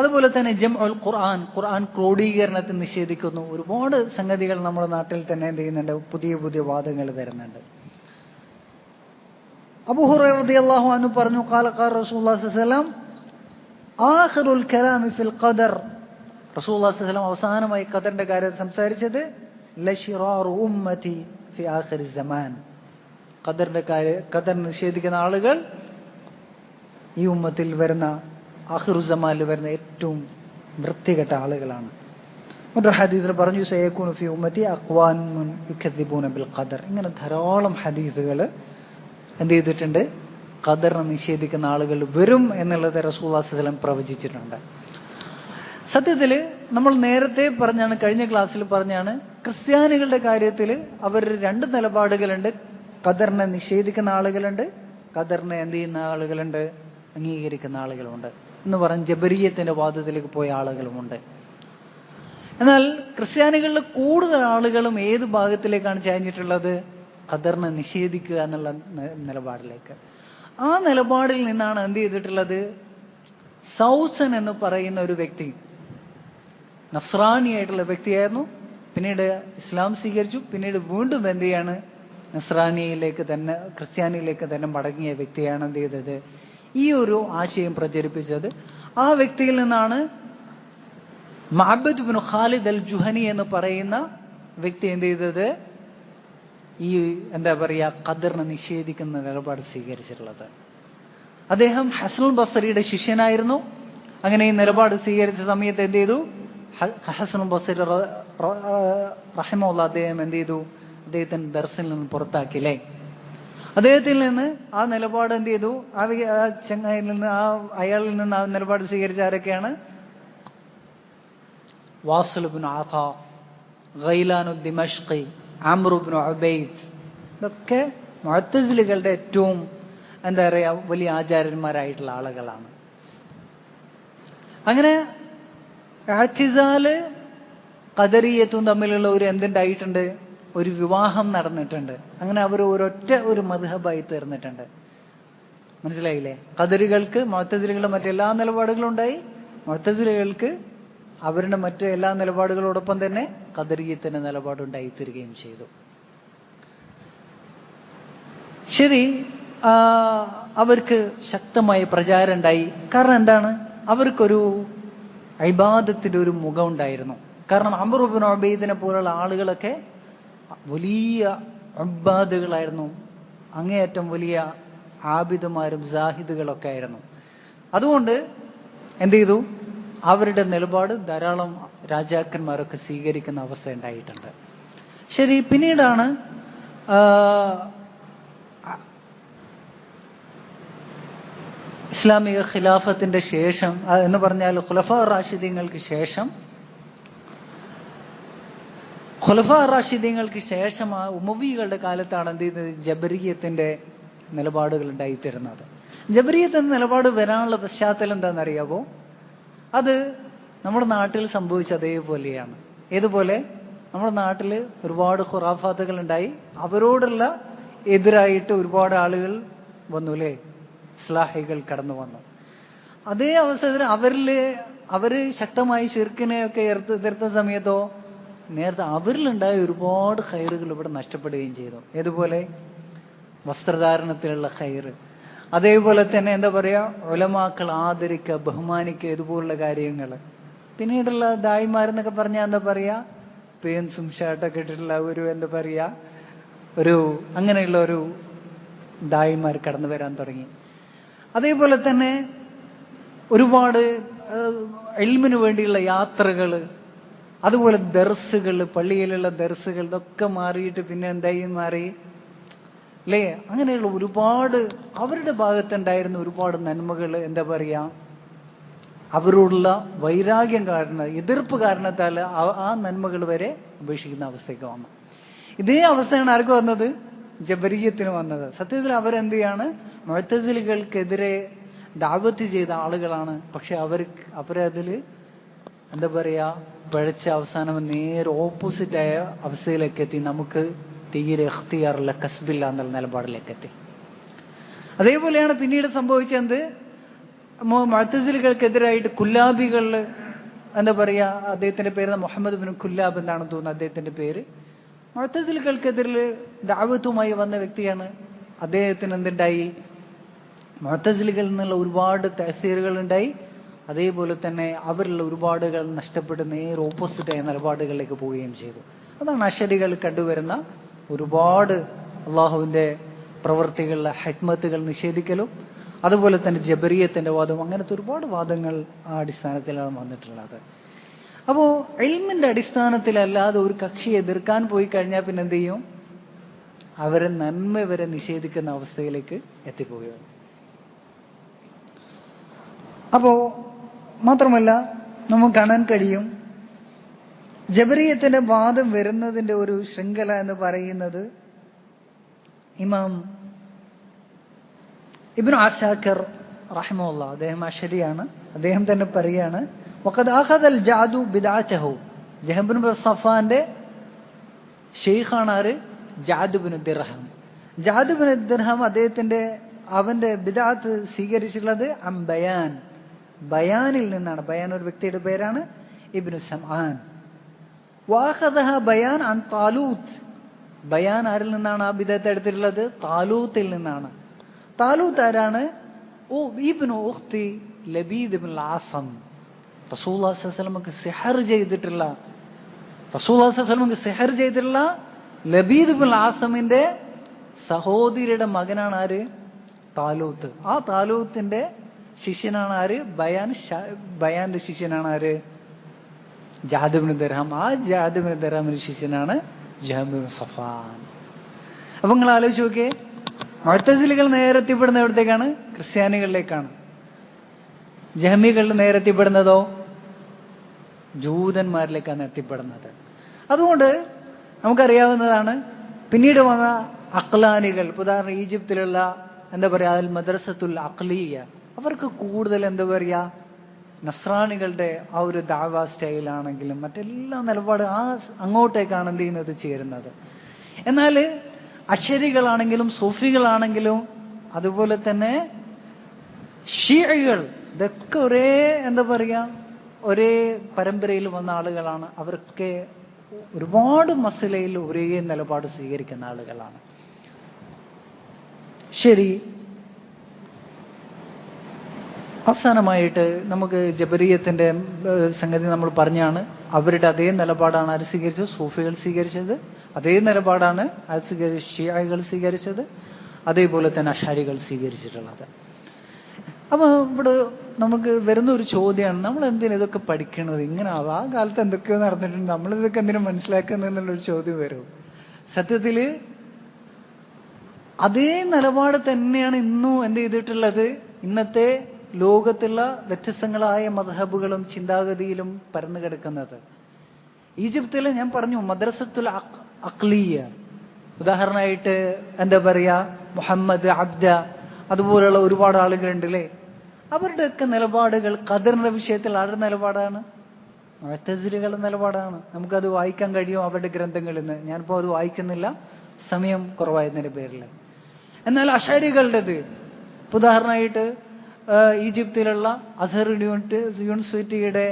അതുപോലെ തന്നെ ജംഉൽ ഖുർആൻ, ഖുർആൻ ക്രോഡീകരണത്തെ നിഷേധിക്കുന്നു. ഒരുപാട് സംഗതികൾ നമ്മുടെ നാട്ടിൽ തന്നെ എന്ത് ചെയ്യുന്നുണ്ട്, പുതിയ പുതിയ വാദങ്ങൾ വരുന്നുണ്ട്. അബൂ ഹുറൈറ റളിയല്ലാഹു അൻഹു പറഞ്ഞു, ഖാല ഖാല റസൂലുള്ളാഹി സ്വല്ലല്ലാഹു അലൈഹി വസല്ലം ആഖിറുൽ കലാമി ഫിൽ ഖദർ. റസൂലുള്ളാഹി സ്വല്ലല്ലാഹു അലൈഹി വസല്ലം അവസാനമായി ഖദറിന്റെ കാര്യം സംസാരിച്ചത് ലശിറാറു ഉമ്മതി ഫി ആഖിറിസ് സമാൻ. ഖദർ നിഷേധിക്കുന്ന ആളുകൾ ഈ ഉമ്മത്തിൽ വരുന്ന ആഖിറുസ്സമാനിൽ വരുന്ന ഏറ്റവും വൃത്തികെട്ട ആളുകളാണ്. മറ്റൊരു ഹദീസിൽ പറഞ്ഞു സയകൂനു ഫി ഉമ്മതി അഖ്വാമുൻ യുകദ്ദിബൂന ബിൽ ഖദർ. ഇങ്ങനെ ധാരാളം ഹദീസുകൾ എന്ത് ചെയ്തിട്ടുണ്ട്, ഖദറിനെ നിഷേധിക്കുന്ന ആളുകൾ വരും എന്നുള്ളത് റസൂലുള്ളാഹി സ്വല്ലല്ലാഹു അലൈഹി വസല്ലം പ്രവചിച്ചിട്ടുണ്ട്. സത്യത്തിൽ നമ്മൾ നേരത്തെ പറഞ്ഞാണ്, കഴിഞ്ഞ ക്ലാസ്സിൽ പറഞ്ഞാണ്, ക്രിസ്ത്യാനികളുടെ കാര്യത്തിൽ അവർ രണ്ട് നിലപാടുകളുണ്ട്. ഖദറിനെ നിഷേധിക്കുന്ന ആളുകളുണ്ട്, ഖദറിനെ എന്ത് ചെയ്യുന്ന ആളുകളുണ്ട്, അംഗീകരിക്കുന്ന ആളുകളുണ്ട് എന്ന് പറഞ്ഞ് ജബരിയത്തിന്റെ വാദത്തിലേക്ക് പോയ ആളുകളുമുണ്ട്. എന്നാൽ ക്രിസ്ത്യാനികളിൽ കൂടുതൽ ആളുകളും ഏത് ഭാഗത്തിലേക്കാണ് ചാഞ്ഞിട്ടുള്ളത്, ഖദറിനെ നിഷേധിക്കുക എന്നുള്ള നിലപാടിലേക്ക്. ആ നിലപാടിൽ നിന്നാണ് എന്ത് ചെയ്തിട്ടുള്ളത്, സൗസൻ എന്ന് പറയുന്ന ഒരു വ്യക്തി, നസ്രാനിയായിട്ടുള്ള വ്യക്തിയായിരുന്നു, പിന്നീട് ഇസ്ലാം സ്വീകരിച്ചു, പിന്നീട് വീണ്ടും എന്ത് ചെയ്യാണ്, നസ്രാനിയിലേക്ക് തന്നെ, ക്രിസ്ത്യാനിയിലേക്ക് തന്നെ മടങ്ങിയ വ്യക്തിയാണ് എന്ത് ചെയ്തത്, ഈ ഒരു ആശയം പ്രചരിപ്പിച്ചത്. ആ വ്യക്തിയിൽ നിന്നാണ് മഅബദ് ഇബ്നു ഖാലിദ് അൽ ജുഹനി എന്ന് പറയുന്ന വ്യക്തി എന്ത് ചെയ്തത്, ഈ എന്താ പറയുക, ഖദറിനെ നിഷേധിക്കുന്ന നിലപാട് സ്വീകരിച്ചിട്ടുള്ളത്. അദ്ദേഹം ഹസനുൽ ബസ്രിയുടെ ശിഷ്യനായിരുന്നു. അങ്ങനെ ഈ നിലപാട് സ്വീകരിച്ച സമയത്ത് എന്ത് ചെയ്തു, ഹസനുൽ ബസ്രി റഹിമഹുല്ലാഹ് അദ്ദേഹം എന്ത് ചെയ്തു, അദ്ദേഹത്തിന്റെ ദർസിൽ നിന്ന് പുറത്താക്കിയില്ലേ. അദ്ദേഹത്തിൽ നിന്ന് ആ നിലപാട് എന്ത് ചെയ്തു, ആ ചങ്ങായിൽ നിന്ന്, അയാളിൽ നിന്ന് ആ നിലപാട് സ്വീകരിച്ച ആരൊക്കെയാണ്, വാസിൽ ഇബ്നു ആഖ, ഗൈലാനു ദിമഷ്ഖി, അംർ ഇബ്നു ഉബൈദ്. ഇതൊക്കെ മുഅ്തസിലികളുടെ ഏറ്റവും എന്താ പറയാ വലിയ ആചാര്യന്മാരായിട്ടുള്ള ആളുകളാണ്. അങ്ങനെ ഇഅ്തിസാല് ഖദരിയത്തും തമ്മിലുള്ള ഒരു എന്തുണ്ടായിട്ടുണ്ട്, ഒരു വിവാഹം നടന്നിട്ടുണ്ട്. അങ്ങനെ അവർ ഒരു മദ്ഹബായി തീർന്നിട്ടുണ്ട്. മനസ്സിലായില്ലേ? ഖദരികൾക്ക് മുഅ്തസിലികളുടെ മറ്റെല്ലാ നിലപാടുകളും ഉണ്ടായി, മുഅ്തസിലികൾക്ക് അവരുടെ മറ്റ് എല്ലാ നിലപാടുകളോടൊപ്പം തന്നെ ഖദരിയത്തിന്റെ നിലപാടുണ്ടായി തീരുകയും ചെയ്തു. ശരി, അവർക്ക് ശക്തമായ പ്രചാരം ഉണ്ടായി. കാരണം എന്താണ്, അവർക്കൊരു ഇബാദത്തിന്റെ ഒരു മുഖം ഉണ്ടായിരുന്നു. കാരണം അംർ ഇബ്നു ഉബൈദിനെ പോലുള്ള ആളുകളൊക്കെ വലിയ ഇബാദുകളായിരുന്നു, അങ്ങേയറ്റം വലിയ ആബിദുമാരും സാഹിദുകളൊക്കെ ആയിരുന്നു. അതുകൊണ്ട് എന്ത് ചെയ്തു, അവരുടെ നിലപാട് ധാരാളം രാജാക്കന്മാരൊക്കെ സ്വീകരിക്കുന്ന അവസ്ഥ ഉണ്ടായിട്ടുണ്ട്. ശരി, പിന്നീടാണ് ഇസ്ലാമിക ഖിലാഫത്തിന്റെ ശേഷം എന്ന് പറഞ്ഞാൽ ഖുലഫാ റാഷിദീങ്ങൾക്ക് ശേഷം, ഖുലഫാ റാഷിദീങ്ങൾക്ക് ശേഷം ആ ഉമവികളുടെ കാലത്താണ് എന്ത് ചെയ്തത്, ജബരിയത്തിന്റെ നിലപാടുകൾ ഉണ്ടായിത്തീരുന്നത്. ജബരിയത്തിന്റെ നിലപാട് വരാനുള്ള പശ്ചാത്തലം എന്താണെന്നറിയാവോ? അത് നമ്മുടെ നാട്ടിൽ സംഭവിച്ച അതേപോലെയാണ്. ഏതുപോലെ, നമ്മുടെ നാട്ടിൽ ഒരുപാട് ഖുറാഫാത്തുകൾ ഉണ്ടായി, അവരോടുള്ള എതിരായിട്ട് ഒരുപാട് ആളുകൾ വന്നു അല്ലേ, ഇസ്ലാഹികൾ കടന്നു വന്നു. അതേ അവസരത്തിൽ അവര് ശക്തമായി ശിർക്കിനെയൊക്കെ എതിർത്ത സമയത്തോ നേരത്തെ അവരിലുണ്ടായ ഒരുപാട് ഖൈറുകൾ ഇവിടെ നഷ്ടപ്പെടുകയും ചെയ്തു. ഏതുപോലെ, വസ്ത്രധാരണത്തിലുള്ള ഖൈറ്, അതേപോലെ തന്നെ എന്താ പറയാ, ഉലമാക്കൾ ആദരിക്കുക, ബഹുമാനിക്കുക, ഇതുപോലുള്ള കാര്യങ്ങൾ. പിന്നീടുള്ള ദായിമാരെന്നൊക്കെ പറഞ്ഞാൽ എന്താ പറയാ, പേൻസും ഷർട്ടൊക്കെ ഇട്ടിട്ടുള്ള ഒരു എന്താ പറയാ അങ്ങനെയുള്ള ഒരു ദായിമാർ കടന്നു വരാൻ തുടങ്ങി. അതേപോലെ തന്നെ ഒരുപാട് ഇൽമിന് വേണ്ടിയുള്ള യാത്രകൾ, അതുപോലെ ദർസുകൾ, പള്ളിയിലുള്ള ദർസുകൾ, ഇതൊക്കെ മാറിയിട്ട് പിന്നെ എന്തായി മാറി അല്ലേ. അങ്ങനെയുള്ള ഒരുപാട് അവരുടെ ഭാഗത്തുണ്ടായിരുന്ന ഒരുപാട് നന്മകൾ എന്താ പറയാ, അവരോടുള്ള വൈരാഗ്യം കാരണം, എതിർപ്പ് കാരണത്താൽ ആ നന്മകൾ വരെ ഉപേക്ഷിക്കുന്ന അവസ്ഥയ്ക്ക് വന്നു. ഇതേ അവസ്ഥയാണ് ആർക്ക് വന്നത്, ജബരിയത്തിന് വന്നത്. സത്യത്തിൽ അവരെന്ത് ചെയ്യാണ്, മുഅ്തസിലികൾക്കെതിരെ ദഅവത്ത് ചെയ്ത ആളുകളാണ്. പക്ഷെ അവരതിൽ എന്താ പറയാ പിഴച്ച അവസാനം നേരെ ഓപ്പോസിറ്റായ അവസ്ഥയിലേക്ക് എത്തി. നമുക്ക് തീരെ ഇഖ്തിയാറില്ല, കസ്ബില്ല എന്നുള്ള നിലപാടിലേക്ക് എത്തി. അതേപോലെയാണ് പിന്നീട് സംഭവിച്ചത്. മുഅ്തസിലികൾക്കെതിരായിട്ട് കുല്ലാബികൾ, എന്താ പറയാ, അദ്ദേഹത്തിന്റെ പേര് മുഹമ്മദ് ബിൻ കുല്ലാബ് എന്നാണെന്ന് തോന്നുന്നു അദ്ദേഹത്തിന്റെ പേര്. മുഅ്തസിലികൾക്കെതിരിൽ ദഅവത്തുമായി വന്ന വ്യക്തിയാണ്. അദ്ദേഹത്തിന് എന്തുണ്ടായി? മുഅ്തസിലികളിൽ നിന്നുള്ള ഒരുപാട് തഅസീറുകൾ ഉണ്ടായി. അതേപോലെ തന്നെ അവരിലുള്ള ഒരുപാടുകൾ നഷ്ടപ്പെട്ട് നേരെ ഓപ്പോസിറ്റായ നിലപാടുകളിലേക്ക് പോവുകയും ചെയ്തു. അതാണ് അശരികൾ കണ്ടുവരുന്ന ഒരുപാട് അള്ളാഹുവിന്റെ പ്രവൃത്തികളിലെ ഹിക്മത്തുകൾ നിഷേധിക്കലും അതുപോലെ തന്നെ ജബരിയത്തിന്റെ വാദം, അങ്ങനത്തെ ഒരുപാട് വാദങ്ങൾ ആ അടിസ്ഥാനത്തിലാണ് വന്നിട്ടുള്ളത്. അപ്പോ ഇൽമിന്റെ അടിസ്ഥാനത്തിലല്ലാതെ ഒരു കക്ഷിയെ എതിർക്കാൻ പോയി കഴിഞ്ഞാൽ പിന്നെ എന്ത് ചെയ്യും? അവരെ നന്മ വരെ നിഷേധിക്കുന്ന അവസ്ഥയിലേക്ക് എത്തിപ്പോവുകയാണ്. അപ്പോ മാത്രമല്ല നമുക്ക് കാണാൻ കഴിയും, ജബരിയത്തിന്റെ വാദം വരുന്നതിന്റെ ഒരു ശൃംഖല എന്ന് പറയുന്നത് ഇമാം ഇബ്നു അസാക്കിർ റഹിമഹുല്ലാഹ്, അദ്ദേഹം അശരിയാണ്. അദ്ദേഹം തന്നെ പറയാണ്, വഖദ് അഖദൽ ജഅദു ബിദ്അതഹു. ജഹബ് ബിൻ സഫാന്റെ ഷെയ്ഖാണ് ആര്? ജഅദ് ബിൻ ദിർഹം. ജഅദ് ബിൻ ദിർഹം അവന്റെ ബിദ്അത്ത് സ്വീകരിച്ചിട്ടുള്ളത് ബയാൻ, ബയാനിൽ നിന്നാണ്. ബയാൻ ഒരു വ്യക്തിയുടെ പേരാണ്, ഇബ്നു സമആൻ. വഅഖദഹ ബയാൻ അൻ താലൂത്ത്. ബയാൻ ആരിൽ നിന്നാണ് ആ ബിദ്അത്ത് എടുത്തിട്ടുള്ളത്? താലൂത്തിൽ നിന്നാണ്. താലൂത്ത് ആരാണ്? ഇബ്നു ഉഖ്തി ലബീദ് ഇബ്നുൽ ആസം. റസൂലുള്ളാഹി സ്വല്ലല്ലാഹു അലൈഹി വസല്ലമക്ക് സിഹർ ചെയ്തിട്ടുള്ള ലബീദ് ഇബ്നുൽ ആസമിന്റെ സഹോദരിയുടെ മകനാണ് ആര്? താലൂത്ത്. ആ താലൂത്തിന്റെ ശിഷ്യനാണ് ആര്? ബയാന്റെ ശിഷ്യനാണ് ആര്? ജഅദ് ഇബ്നു ദിർഹം. ആ ജഅദ് ഇബ്നു ദിർഹമിന്റെ ശിഷ്യനാണ് ജഹബ് ബിൻ സഫാൻ. അപ്പൊ നിങ്ങൾ ആലോചിച്ച് നോക്കിയേ, മുഅ്തസിലികൾ നേരെ എത്തിപ്പെടുന്ന എവിടത്തേക്കാണ്? ക്രിസ്ത്യാനികളിലേക്കാണ്. ജഹമികൾ നേരെ എത്തിപ്പെടുന്നതോ ജൂതന്മാരിലേക്കാണ് എത്തിപ്പെടുന്നത്. അതുകൊണ്ട് നമുക്കറിയാവുന്നതാണ്, പിന്നീട് വന്ന അഖ്ലാനികൾ, ഉദാഹരണം ഈജിപ്തിലുള്ള എന്താ പറയാ അൽ മദ്രസത്തുൽ അഖ്ലിയ, അവർക്ക് കൂടുതൽ എന്താ പറയാ നസ്രാണികളുടെ ആ ഒരു ദഅവ സ്റ്റൈലാണെങ്കിലും മറ്റെല്ലാ നിലപാട് അങ്ങോട്ടേക്കാണ് എന്ത് ചെയ്യുന്നത്? ചേരുന്നത്. എന്നാൽ അശരികളാണെങ്കിലും സൂഫികളാണെങ്കിലും അതുപോലെ തന്നെ ഷിയകൾ, ഇതൊക്കെ ഒരേ എന്താ പറയാ ഒരേ പരമ്പരയിൽ വന്ന ആളുകളാണ്. അവരൊക്കെ ഒരുപാട് മസലയിൽ ഒരേ നിലപാട് സ്വീകരിക്കുന്ന ആളുകളാണ്. ശരി, അവസാനമായിട്ട് നമുക്ക് ജബരിയത്തിന്റെ സംഗതി നമ്മൾ പറഞ്ഞാണ്. അവരുടെ അതേ നിലപാടാണ് ആര് സ്വീകരിച്ചത്? സൂഫികൾ സ്വീകരിച്ചത്. അതേ നിലപാടാണ് ആര് ഷിയകൾ സ്വീകരിച്ചത്. അതേപോലെ തന്നെ അശാരികൾ സ്വീകരിച്ചിട്ടുള്ളത്. അപ്പൊ ഇവിടെ നമുക്ക് വരുന്ന ഒരു ചോദ്യമാണ്, നമ്മൾ എന്തിനാ ഇതൊക്കെ പഠിക്കണത്? ഇങ്ങനെ ആ കാലത്ത് എന്തൊക്കെയോ നടന്നിട്ടുണ്ട്, നമ്മളിതൊക്കെ എന്തിനാ മനസ്സിലാക്കുന്നുള്ളൊരു ചോദ്യം വരും. സത്യത്തില് അതേ നിലപാട് തന്നെയാണ് ഇന്നും എന്ത് ചെയ്തിട്ടുള്ളത്? ഇന്നത്തെ ലോകത്തുള്ള വ്യത്യസ്തങ്ങളായ മദ്ഹബുകളും ചിന്താഗതിയിലും പരന്നു കിടക്കുന്നത്. ഈജിപ്തിൽ ഞാൻ പറഞ്ഞു മദ്രസത്തുൽ അഖ്ലിയ, ഉദാഹരണമായിട്ട് എന്താ പറയാ മുഹമ്മദ് അബ്ദ, അതുപോലുള്ള ഒരുപാട് ആളുകളുണ്ട് അല്ലേ? അവരുടെയൊക്കെ നിലപാടുകൾ ഖദറിന്റെ വിഷയത്തിൽ ആരുടെ നിലപാടാണ്? മുഅ്തസിലികളുടെ നിലപാടാണ്. നമുക്കത് വായിക്കാൻ കഴിയും അവരുടെ ഗ്രന്ഥങ്ങളിൽ നിന്ന്. ഞാനിപ്പോൾ അത് വായിക്കുന്നില്ല, സമയം കുറവായതിന്റെ പേരിൽ. എന്നാൽ അശാരികളുടേത്, ഉദാഹരണമായിട്ട് ഈജിപ്തിലുള്ള അസർ യൂണിവേഴ്സിറ്റിയുടെ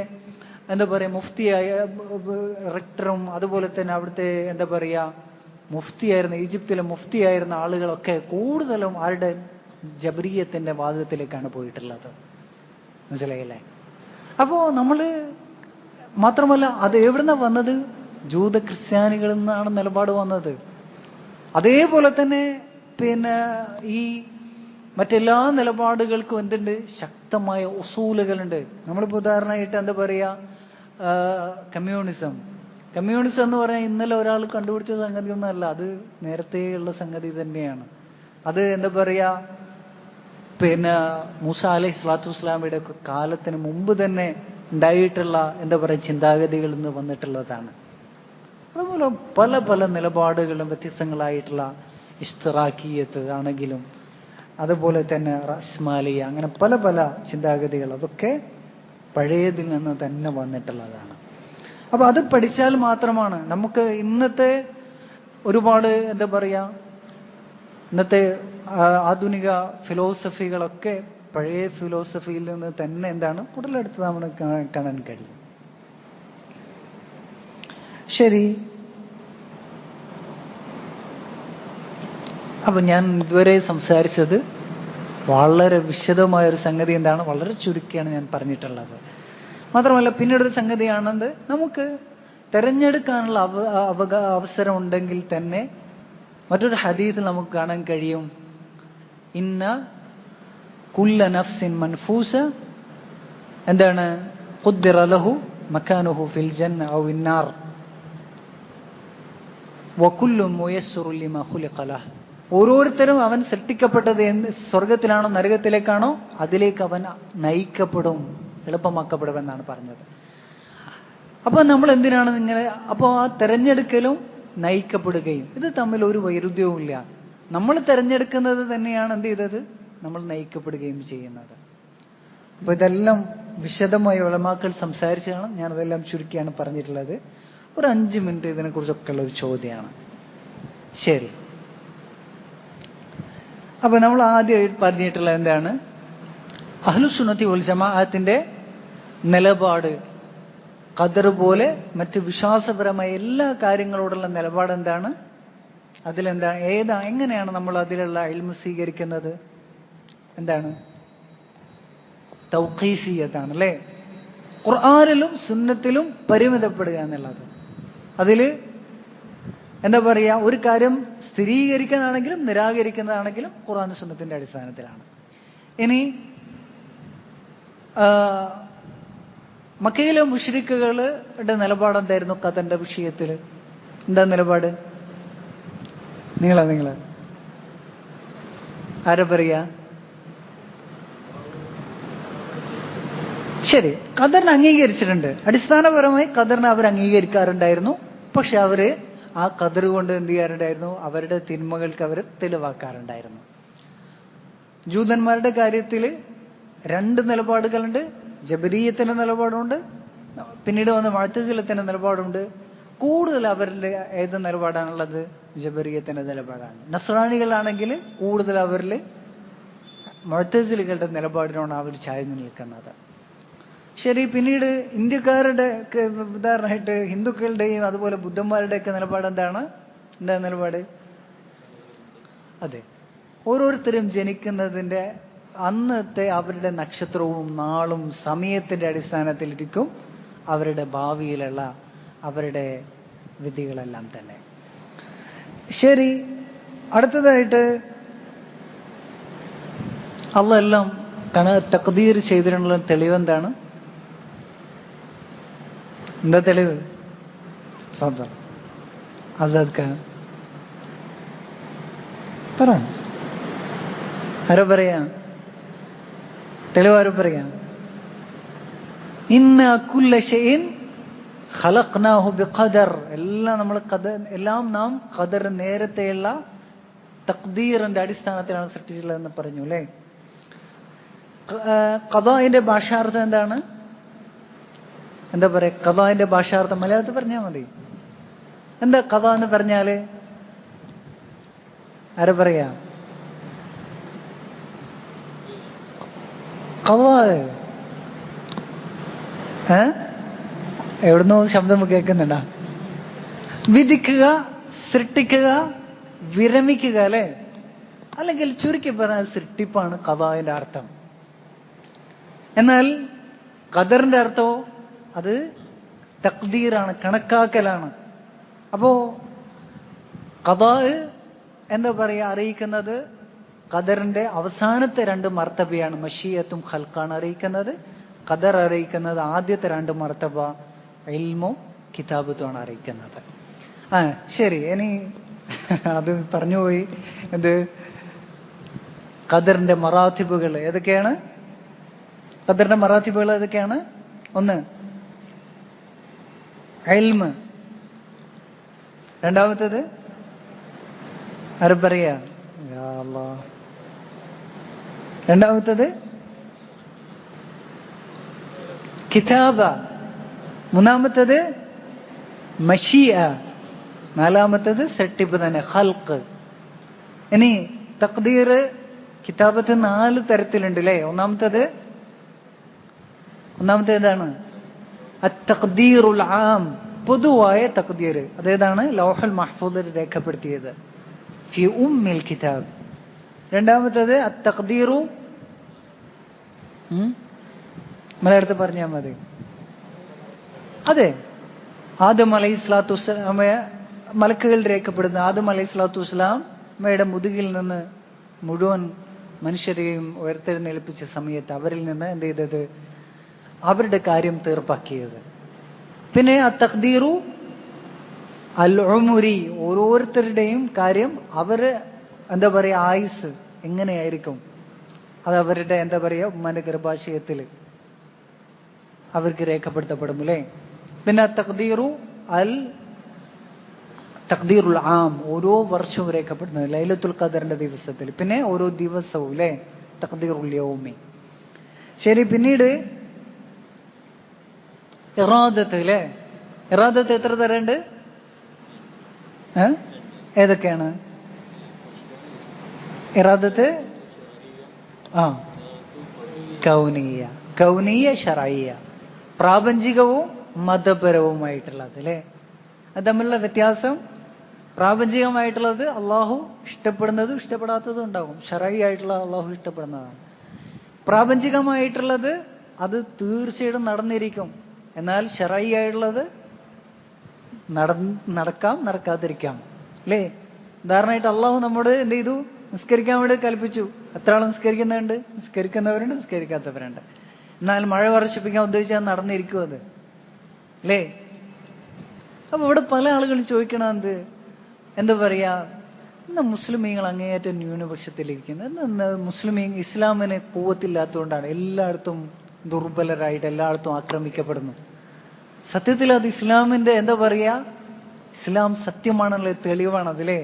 എന്താ പറയാ മുഫ്തിയായ റെക്ടറും അതുപോലെ തന്നെ അവിടുത്തെ എന്താ പറയാ മുഫ്തിയായിരുന്ന ഈജിപ്തിലെ മുഫ്തിയായിരുന്ന ആളുകളൊക്കെ കൂടുതലും ആരുടെ ജബരിയത്തിന്റെ വാദത്തിലേക്കാണ് പോയിട്ടുള്ളത്. മനസ്സിലായില്ലേ? അപ്പോ നമ്മള് മാത്രമല്ല, അത് എവിടുന്ന വന്നത്? ജൂത ക്രിസ്ത്യാനികളിൽ നിന്നാണ് നിലപാട് വന്നത്. അതേപോലെ തന്നെ പിന്നെ ഈ മറ്റെല്ലാ നിലപാടുകൾക്കും എന്തുണ്ട്? ശക്തമായ ഉസൂലുകളുണ്ട്. നമ്മളിപ്പോ ഉദാഹരണമായിട്ട് എന്താ പറയാ കമ്മ്യൂണിസം എന്ന് പറഞ്ഞാൽ ഇന്നലെ ഒരാൾ കണ്ടുപിടിച്ച സംഗതിയൊന്നും അല്ല, അത് നേരത്തെയുള്ള സംഗതി തന്നെയാണ്. അത് എന്താ പറയാ പിന്നെ മൂസ അലൈഹി സ്വലാത്തു വസ്സലാമയുടെ കാലത്തിന് മുമ്പ് തന്നെ ഉണ്ടായിട്ടുള്ള എന്താ പറയാ ചിന്താഗതികളിൽ നിന്ന് വന്നിട്ടുള്ളതാണ്. അതുപോലെ പല പല നിലപാടുകളും വ്യത്യസ്തങ്ങളായിട്ടുള്ള ഇഷ്തിറാഖിയത്ത് ആണെങ്കിലും അതുപോലെ തന്നെ റസ്മാലിയ, അങ്ങനെ പല പല ചിന്താഗതികൾ, അതൊക്കെ പഴയതിൽ നിന്ന് തന്നെ വന്നിട്ടുള്ളതാണ്. അപ്പൊ അത് പഠിച്ചാൽ മാത്രമാണ് നമുക്ക് ഇന്നത്തെ ഒരുപാട് എന്താ പറയാ ഇന്നത്തെ ആധുനിക ഫിലോസഫികളൊക്കെ പഴയ ഫിലോസഫിയിൽ നിന്ന് തന്നെ എന്താണ് ഉടലെടുത്ത് നമ്മൾ കാണാൻ കഴിയും. ശരി, അപ്പൊ ഞാൻ ഇതുവരെ സംസാരിച്ചത് വളരെ വിശദമായൊരു സംഗതി എന്താണ്, വളരെ ചുരുക്കിയാണ് ഞാൻ പറഞ്ഞിട്ടുള്ളത്. മാത്രമല്ല പിന്നീടൊരു സംഗതിയാണെന്ന്, നമുക്ക് തെരഞ്ഞെടുക്കാനുള്ള അവസരം ഉണ്ടെങ്കിൽ തന്നെ മറ്റൊരു ഹദീസിൽ നമുക്ക് കാണാൻ കഴിയും, ഇന്ന കുല്ല നഫ്സിൻ മൻഫൂസ എന്താണ് ഖുദ്ദിറ ലഹു മകാനുഹു ഫിൽ ജന്ന ഔ ഇന്നാർ വകുല്ലു മുയസ്സറു ലിമാ ഖുലിഖ ലഹ്. ഓരോരുത്തരും അവൻ സൃഷ്ടിക്കപ്പെട്ടത് സ്വർഗത്തിലാണോ നരകത്തിലേക്കാണോ അതിലേക്ക് അവൻ നയിക്കപ്പെടും, എളുപ്പമാക്കപ്പെടുമെന്നാണ് പറഞ്ഞത്. അപ്പൊ നമ്മൾ എന്തിനാണ് ഇങ്ങനെ, അപ്പോൾ ആ തെരഞ്ഞെടുക്കലും നയിക്കപ്പെടുകയും ഇത് തമ്മിൽ ഒരു വൈരുദ്ധ്യവും ഇല്ല. നമ്മൾ തെരഞ്ഞെടുക്കുന്നത് തന്നെയാണ് എന്ത് ചെയ്തത്, നമ്മൾ നയിക്കപ്പെടുകയും ചെയ്യുന്നത്. അപ്പൊ ഇതെല്ലാം വിശദമായി ഉലമാക്കൾ സംസാരിച്ചാണ്, ഞാനതെല്ലാം ചുരുക്കിയാണ് പറഞ്ഞിട്ടുള്ളത്. ഒരു 5 മിനിറ്റ് ഇതിനെക്കുറിച്ചൊക്കെ ഉള്ള ഒരു ചോദ്യമാണ്. ശരി, അപ്പൊ നമ്മൾ ആദ്യമായിട്ട് പറഞ്ഞിട്ടുള്ള എന്താണ്, അഹ്ലുസുന്നത്തി വൽ ജമാഅത്തിന്റെ നിലപാട് ഖദർ പോലെ മറ്റ് വിശ്വാസപരമായ എല്ലാ കാര്യങ്ങളോടുള്ള നിലപാട് എന്താണ്, അതിലെന്താണ്, എങ്ങനെയാണ് നമ്മൾ അതിലുള്ള ഇൽമ് സ്വീകരിക്കുന്നത്, എന്താണ്, തൗഖീഫിയത്താണ് അല്ലേ. ഖുർആനിലും സുന്നത്തിലും പരിമിതപ്പെടുക എന്നുള്ളത്. അതില് എന്താ പറയാ, ഒരു കാര്യം സ്ഥിരീകരിക്കുന്നതാണെങ്കിലും നിരാകരിക്കുന്നതാണെങ്കിലും ഖുർആൻ സുന്നത്തിന്റെ അടിസ്ഥാനത്തിലാണ്. ഇനി മക്കയിലെ മുശ്രിക്കുകളുടെ നിലപാട് എന്തായിരുന്നു ഖദറിന്റെ വിഷയത്തിൽ? എന്താ നിലപാട്? നിങ്ങള് ആരാ പറയാ? ശരി, ഖദറിനെ അംഗീകരിച്ചിട്ടുണ്ട്. അടിസ്ഥാനപരമായി ഖദറിനെ അവർ അംഗീകരിക്കാറുണ്ടായിരുന്നു. പക്ഷെ അവര് ആ ഖദർ കൊണ്ട് എന്ത് ചെയ്യാറുണ്ടായിരുന്നു, അവരുടെ തിന്മകൾക്ക് അവർ തെളിവാക്കാറുണ്ടായിരുന്നു. ജൂതന്മാരുടെ കാര്യത്തിൽ 2 നിലപാടുകളുണ്ട്. ജബരീയത്തിന്റെ നിലപാടുണ്ട്, പിന്നീട് വന്ന മുഅ്തസിലത്തിന്റെ നിലപാടുണ്ട്. കൂടുതൽ അവരുടെ ഏത് നിലപാടാണുള്ളത്? ജബരീയത്തിന്റെ നിലപാടാണ്. നസ്രാനികളാണെങ്കിൽ കൂടുതൽ അവരിൽ മുഅ്തസിലികളുടെ നിലപാടിനോട് അവർ ചായ്ന്നു നിൽക്കുന്നത്. ശരി, പിന്നീട് ഇന്ത്യക്കാരുടെ ഉദാഹരണമായിട്ട് ഹിന്ദുക്കളുടെയും അതുപോലെ ബുദ്ധന്മാരുടെയൊക്കെ നിലപാട് എന്താണ്? എന്താ നിലപാട്? അതെ, ഓരോരുത്തരും ജനിക്കുന്നതിന്റെ അന്നത്തെ അവരുടെ നക്ഷത്രവും നാളും സമയത്തിന്റെ അടിസ്ഥാനത്തിലിരിക്കും അവരുടെ ഭാവിയിലുള്ള അവരുടെ വിധികളെല്ലാം തന്നെ. ശരി, അടുത്തതായിട്ട് അള്ളാഹ് എല്ലാം തഖ്ദീർ ചെയ്തിട്ടുള്ള തെളിവെന്താണ്? എന്താ തെളിവ്? അതൊക്കെ പറ, ആരോ പറയാ? തെളിവ് ആരോ പറയാ? ഇന്ന കുല്ല ശൈഇൻ ഖലഖ്നാഹു ബിഖദർ. എല്ലാം നാം ഖദർ നേരത്തെയുള്ള തഖ്ദീറിന്റെ അടിസ്ഥാനത്തിലാണ് സൃഷ്ടിച്ചിട്ടുള്ളതെന്ന് പറഞ്ഞു അല്ലേ. ഖദാഇന്റെ ഭാഷാർത്ഥം എന്താണ്? എന്താ പറയാ ഖദാഇന്റെ ഭാഷാർത്ഥം? മലയാളത്തിൽ പറഞ്ഞാൽ മതി. എന്താ ഖദാ എന്ന് പറഞ്ഞാല്? ആരാ പറയാ? ഖദാ എവിടുന്നോ ശബ്ദം കേൾക്കുന്നുണ്ടാ? വിധിക്കുക, സൃഷ്ടിക്കുക, വിരമിക്കുക അല്ലെ. അല്ലെങ്കിൽ ചുരുക്കി പറഞ്ഞാൽ സൃഷ്ടിപ്പാണ് ഖദാഇന്റെ അർത്ഥം. എന്നാൽ ഖദറിന്റെ അർത്ഥമോ അത് തഖ്ദീറാണ്, കണക്കാക്കലാണ്. അപ്പോ ഖദാ എന്താ പറയാ അറിയിക്കുന്നത്? ഖദറിന്റെ അവസാനത്തെ 2 മർത്തബയാണ്. മശീയത്തും ഖൽഖാണ് അറിയിക്കുന്നത്. ഖദർ അറിയിക്കുന്നത് ആദ്യത്തെ 2 മർത്തബ ഇൽമും കിതാബത്തുമാണ് അറിയിക്കുന്നത്. ശരി, ഇനി അത് പറഞ്ഞുപോയി. എന്ത് ഖദറിന്റെ മറാത്തിബുകൾ ഏതൊക്കെയാണ്? ഖദറിന്റെ മറാത്തിബുകൾ ഏതൊക്കെയാണ്? 1 ഇൽമ്, രണ്ടാമത്തേത് ആരും പറയാ? രണ്ടാമത്തേത് കിതാബ, മൂന്നാമത്തേത് മശീഅ, നാലാമത്തേത് സൃഷ്ടിപ്പ് തന്നെ ഖൽഖ്. ഇനി തഖ്ദീർ കിതാബത്ത് 4 തരത്തിലുണ്ട് അല്ലേ? ഒന്നാമത്തെ ഏതാണ്? അത്തഖ്ദീറുൽ ആം, പൊതുവായ തഖ്ദീർ. അതേതാണ്? ലൗഹുൽ മഹ്ഫൂദിൽ രേഖപ്പെടുത്തിയത്, ഫി ഉമ്മിൽ കിതാബ്. രണ്ടാമത്തേത് അത്തഖ്ദീറു, മലയാളത്തിൽ പറഞ്ഞാൽ മതി. അതെ, ആദം അലൈഹിസ്സലാത്തു വസ്സലാമയെ മലക്കുകൾ രേഖപ്പെടുന്ന ആദം അലൈഹിസ്സലാത്തു വസ്സലാമയുടെ മുതുകിൽ നിന്ന് മുഴുവൻ മനുഷ്യരെയും ഉയർത്തെഴുന്നേൽപ്പിച്ച സമയത്ത് അവരിൽ നിന്ന് എന്ത് ചെയ്തത്? അവരുടെ കാര്യം തീർപ്പാക്കിയത്. പിന്നെ അത്തഖ്ദീറു അൽ ഉമുരി, ഓരോരുത്തരുടെയും കാര്യം, അവര് എന്താ പറയാ, ആയുസ് എങ്ങനെയായിരിക്കും, അത് അവരുടെ എന്താ പറയാ ഉമ്മാന്റെ ഗർഭാശയത്തിൽ അവർക്ക് രേഖപ്പെടുത്തപ്പെടും അല്ലേ? പിന്നെ തഖ്ദീറുൽ ആം, ഓരോ വർഷവും രേഖപ്പെടുന്നത് ലൈലത്തുൽ ഖദറിന്റെ ദിവസത്തിൽ. പിന്നെ ഓരോ ദിവസവും അല്ലേ? തഖ്ദീറുൽ യൗമി. ശരി, പിന്നീട് ഇറാദത്ത് അല്ലേ? ഇറാദത്ത് എത്ര തരണ്ട്? ഏതൊക്കെയാണ് ഇറാദത്ത്? കൗനീയ ശറഈയ, പ്രാപഞ്ചികവും മതപരവുമായിട്ടുള്ളത് അല്ലേ? അത് തമ്മിലുള്ള വ്യത്യാസം, പ്രാപഞ്ചികമായിട്ടുള്ളത് അള്ളാഹു ഇഷ്ടപ്പെടുന്നതും ഇഷ്ടപ്പെടാത്തതും ഉണ്ടാകും. ശറഈ ആയിട്ടുള്ള അള്ളാഹു ഇഷ്ടപ്പെടുന്നതാണ്. പ്രാപഞ്ചികമായിട്ടുള്ളത് അത് തീർച്ചയായിട്ടും നടന്നിരിക്കും. എന്നാൽ ശറഈ ആയിട്ടുള്ളത് നടക്കാം, നടക്കാതിരിക്കാം അല്ലേ? ഉദാഹരണമായിട്ട് അള്ളാഹു നമ്മോട് എന്ത് ചെയ്തു? നിസ്കരിക്കാൻ വേണ്ടി കൽപ്പിച്ചു. എത്ര ആൾ നിസ്കരിക്കുന്നുണ്ട്? നിസ്കരിക്കുന്നവരുണ്ട്, നിസ്കരിക്കാത്തവരുണ്ട്. എന്നാൽ മഴ വർഷിപ്പിക്കാൻ ഉദ്ദേശിച്ചാൽ നടന്നിരിക്കും അത് അല്ലേ? അപ്പൊ ഇവിടെ പല ആളുകൾ ചോദിക്കണത് എന്താ പറയാ, ഇന്ന് മുസ്ലിമീങ്ങൾ അങ്ങേയറ്റം ന്യൂനപക്ഷത്തിലിരിക്കുന്നത്. ഇന്ന് ഇസ്ലാമിന് കൂവത്തില്ലാത്തതുകൊണ്ടാണ് എല്ലായിടത്തും ദുർബലരായിട്ട് എല്ലായിടത്തും ആക്രമിക്കപ്പെടുന്നു. സത്യത്തിൽ അത് ഇസ്ലാമിന്റെ എന്താ പറയാ, ഇസ്ലാം സത്യമാണല്ലോ തെളിവാണ് അതിലെ.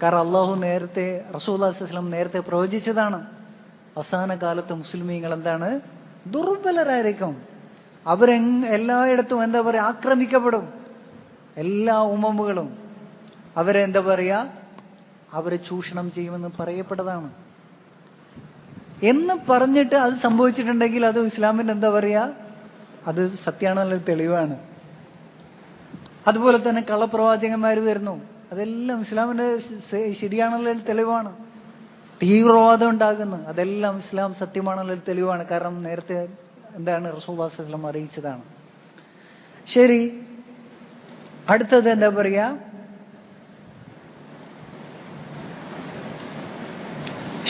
കാരണം അള്ളാഹു നേരത്തെ, റസൂലുള്ളാഹി സ്വല്ലല്ലാഹു അലൈഹി വസല്ലം നേരത്തെ പ്രവചിച്ചതാണ്, അവസാന കാലത്ത് മുസ്ലിമീങ്ങൾ എന്താണ്, ദുർബലരായിരിക്കും. എല്ലായിടത്തും എന്താ പറയാ ആക്രമിക്കപ്പെടും. എല്ലാ ഉമ്മമുകളും അവരെ എന്താ പറയാ, അവരെ ചൂഷണം ചെയ്യുമെന്ന് പറയപ്പെട്ടതാണ്. എന്ന് പറഞ്ഞിട്ട് അത് സംഭവിച്ചിട്ടുണ്ടെങ്കിൽ അത് ഇസ്ലാമിന്റെ എന്താ പറയാ, അത് സത്യമാണെന്നുള്ള തെളിവാണ്. അതുപോലെ തന്നെ കള്ളപ്രവാചകന്മാർ വരുന്നു, അതെല്ലാം ഇസ്ലാമിന്റെ ശരിയാണുള്ള തെളിവാണ്. തീവ്രവാദം ഉണ്ടാകുന്നു, അതെല്ലാം ഇസ്ലാം സത്യമാണുള്ള തെളിവാണ്. കാരണം നേരത്തെ എന്താണ് റസൂലുള്ളാഹി സ്വല്ലല്ലാഹു അലൈഹി വസല്ലം അറിയിച്ചതാണ്. ശരി, അടുത്തത് എന്താ പറയാ,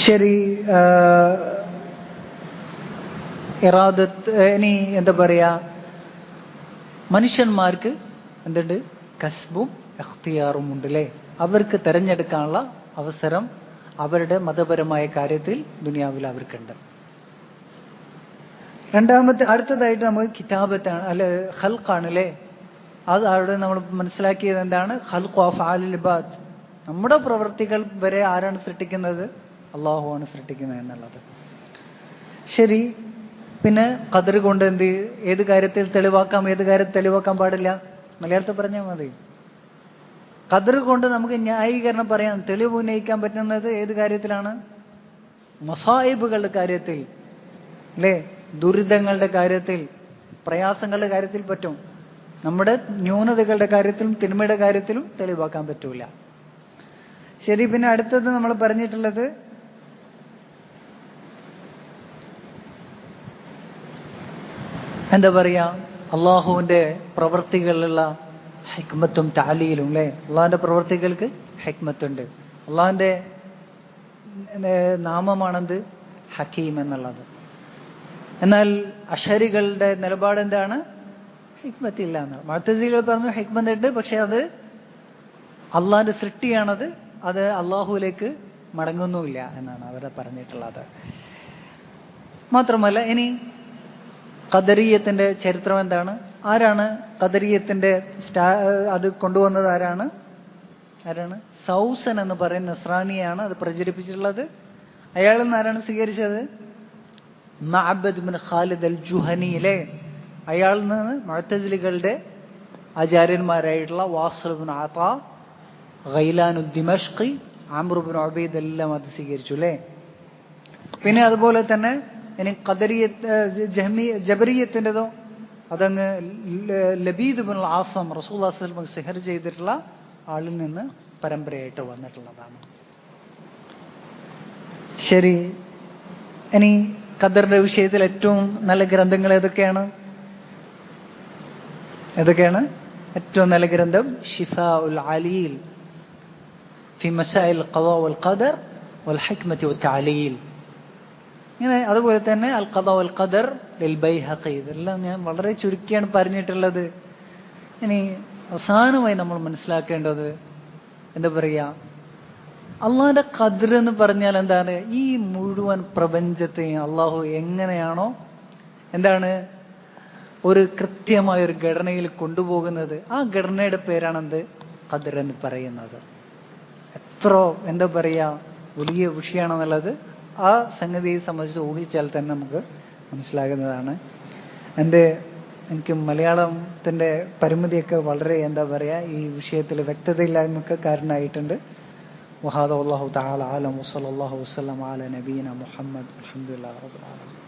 ശരി, ഇറാദത്ത്. ഇനി എന്താ പറയാ, മനുഷ്യന്മാർക്ക് എന്തുണ്ട്? കസ്ബും ഇഖ്തിയാറും ഉണ്ട് അല്ലേ? അവർക്ക് തെരഞ്ഞെടുക്കാനുള്ള അവസരം അവരുടെ മതപരമായ കാര്യത്തിൽ ദുനിയാവിൽ അവർക്കുണ്ട്. അടുത്തതായിട്ട് നമുക്ക് കിതാബത്താണ്, അല്ലെ ഖൽഖാണ് അല്ലേ? അത് അവിടെ നമ്മൾ മനസ്സിലാക്കിയത് എന്താണ്? ഖൽഖു അഫ്ആലിൽ ഇബാദ്, നമ്മുടെ പ്രവൃത്തികൾ വരെ ആരാണ് സൃഷ്ടിക്കുന്നത്? അള്ളാഹു ആണ് സൃഷ്ടിക്കുന്നത് എന്നുള്ളത്. ശരി, പിന്നെ ഖദർ കൊണ്ട് ഏത് കാര്യത്തിൽ തെളിവാക്കാം, ഏത് കാര്യത്തിൽ തെളിവാക്കാൻ പാടില്ല? മലയാളത്തിൽ പറഞ്ഞാൽ മതി. ഖദർ കൊണ്ട് നമുക്ക് ന്യായീകരണം പറയാൻ, തെളിവ് ഉന്നയിക്കാൻ പറ്റുന്നത് ഏത് കാര്യത്തിലാണ്? മസായിബുകളുടെ കാര്യത്തിൽ അല്ലേ? ദുരിതങ്ങളുടെ കാര്യത്തിൽ, പ്രയാസങ്ങളുടെ കാര്യത്തിൽ പറ്റും. നമ്മുടെ ന്യൂനതകളുടെ കാര്യത്തിലും തിന്മയുടെ കാര്യത്തിലും തെളിവാക്കാൻ പറ്റൂല. ശരി, പിന്നെ അടുത്തത് നമ്മൾ പറഞ്ഞിട്ടുള്ളത് എന്താ പറയാ, അള്ളാഹുവിന്റെ പ്രവൃത്തികളിലുള്ള ഹിക്മത്തും താലീലും അല്ലേ? അള്ളാഹിന്റെ പ്രവൃത്തികൾക്ക് ഹിക്മത്തുണ്ട്. അള്ളാഹിന്റെ നാമമാണെന്ത്? ഹക്കീം എന്നുള്ളത്. എന്നാൽ അശരികളുടെ നിലപാട് എന്താണ്? ഹിക്മത്തില്ല എന്നാണ്. മുഅ്തസിലികൾ പറഞ്ഞു ഹിക്മത്തുണ്ട്, പക്ഷെ അത് അള്ളാഹിന്റെ സൃഷ്ടിയാണത്, അത് അള്ളാഹുവിലേക്ക് മടങ്ങുന്നുമില്ല എന്നാണ് അവരെ പറഞ്ഞിട്ടുള്ളത്. മാത്രമല്ല, ഇനി ഖദരിയത്തിന്റെ ചരിത്രം എന്താണ്? ആരാണ് ഖദരിയത്തിന്റെ അത് കൊണ്ടുവന്നത്? ആരാണ്? സൗസൻ എന്ന് പറയുന്ന നസ്രാനിയാണ് അത് പ്രചരിപ്പിച്ചിട്ടുള്ളത്. അയാളിൽ നിന്ന് ആരാണ് സ്വീകരിച്ചത്? മഅബദ് ബിൻ ഖാലിദ് അൽ ജുഹനിയിലെ അയാളിൽ നിന്ന് മുഅ്തസിലികളുടെ ആചാര്യന്മാരായിട്ടുള്ള വാസിൽ ബിൻ അതാ, ഗൈലാൻ ദിമഷ്ഖി, അംർ ബിൻ ഉബൈദ് എല്ലാം അത് സ്വീകരിച്ചു അല്ലേ? പിന്നെ അതുപോലെ തന്നെ ഇനി ജബരിയത്തിൻ്റെതോ അതങ്ങ് ലബീദ് ഇബ്നുൽ ആസം റസൂലുള്ളാഹി സ്വല്ലല്ലാഹു അലൈഹി വസല്ലം സിഹർ ചെയ്തിട്ടുള്ള ആളിൽ നിന്ന് പരമ്പരയായിട്ട് വന്നിട്ടുള്ളതാണ്. ശരി, ഇനി ഖദറിന്റെ വിഷയത്തിൽ ഏറ്റവും നല്ല ഗ്രന്ഥങ്ങൾ ഏതൊക്കെയാണ്? ഏറ്റവും നല്ല ഗ്രന്ഥം ശിഫാഉൽ അലീൽ ഫി മസായിൽ ഖദാ വൽ ഖദർ വൽ ഹിക്മത്തി വത്തഅലീൽ. ഇങ്ങനെ അതുപോലെ തന്നെ അൽ ഖദാ വൽ ഖദർ ലിൽ ബൈഹഖി. ഇതെല്ലാം ഞാൻ വളരെ ചുരുക്കിയാണ് പറഞ്ഞിട്ടുള്ളത്. ഇനി അവസാനമായി നമ്മൾ മനസ്സിലാക്കേണ്ടത് എന്താ പറയാ, അള്ളാഹുന്റെ ഖദർ എന്ന് പറഞ്ഞാൽ എന്താണ്? ഈ മുഴുവൻ പ്രപഞ്ചത്തെയും അള്ളാഹു എങ്ങനെയാണോ ഒരു കൃത്യമായ ഒരു ഘടനയിൽ കൊണ്ടുപോകുന്നത്, ആ ഘടനയുടെ പേരാണെന്ത്? ഖദർ എന്ന് പറയുന്നത്. എത്ര എന്താ പറയാ വലിയ വിഷയമാണെന്നുള്ളത് ആ സംഗതിയെ സംബന്ധിച്ച് ഊഹിച്ചാൽ തന്നെ നമുക്ക് മനസ്സിലാകുന്നതാണ്. എനിക്ക് മലയാളത്തിന്റെ പരിമിതിയൊക്കെ വളരെ എന്താ പറയാ ഈ വിഷയത്തിൽ വ്യക്തതയില്ലായ്മയൊക്കെ കാരണമായിട്ടുണ്ട്. വഹാദ വല്ലാഹു തആല അലം വസല്ലല്ലാഹു വസല്ലം അലാ നബിയിന മുഹമ്മദ്. അൽഹംദുലില്ലാഹി റബ്ബിൽ ആലമീൻ.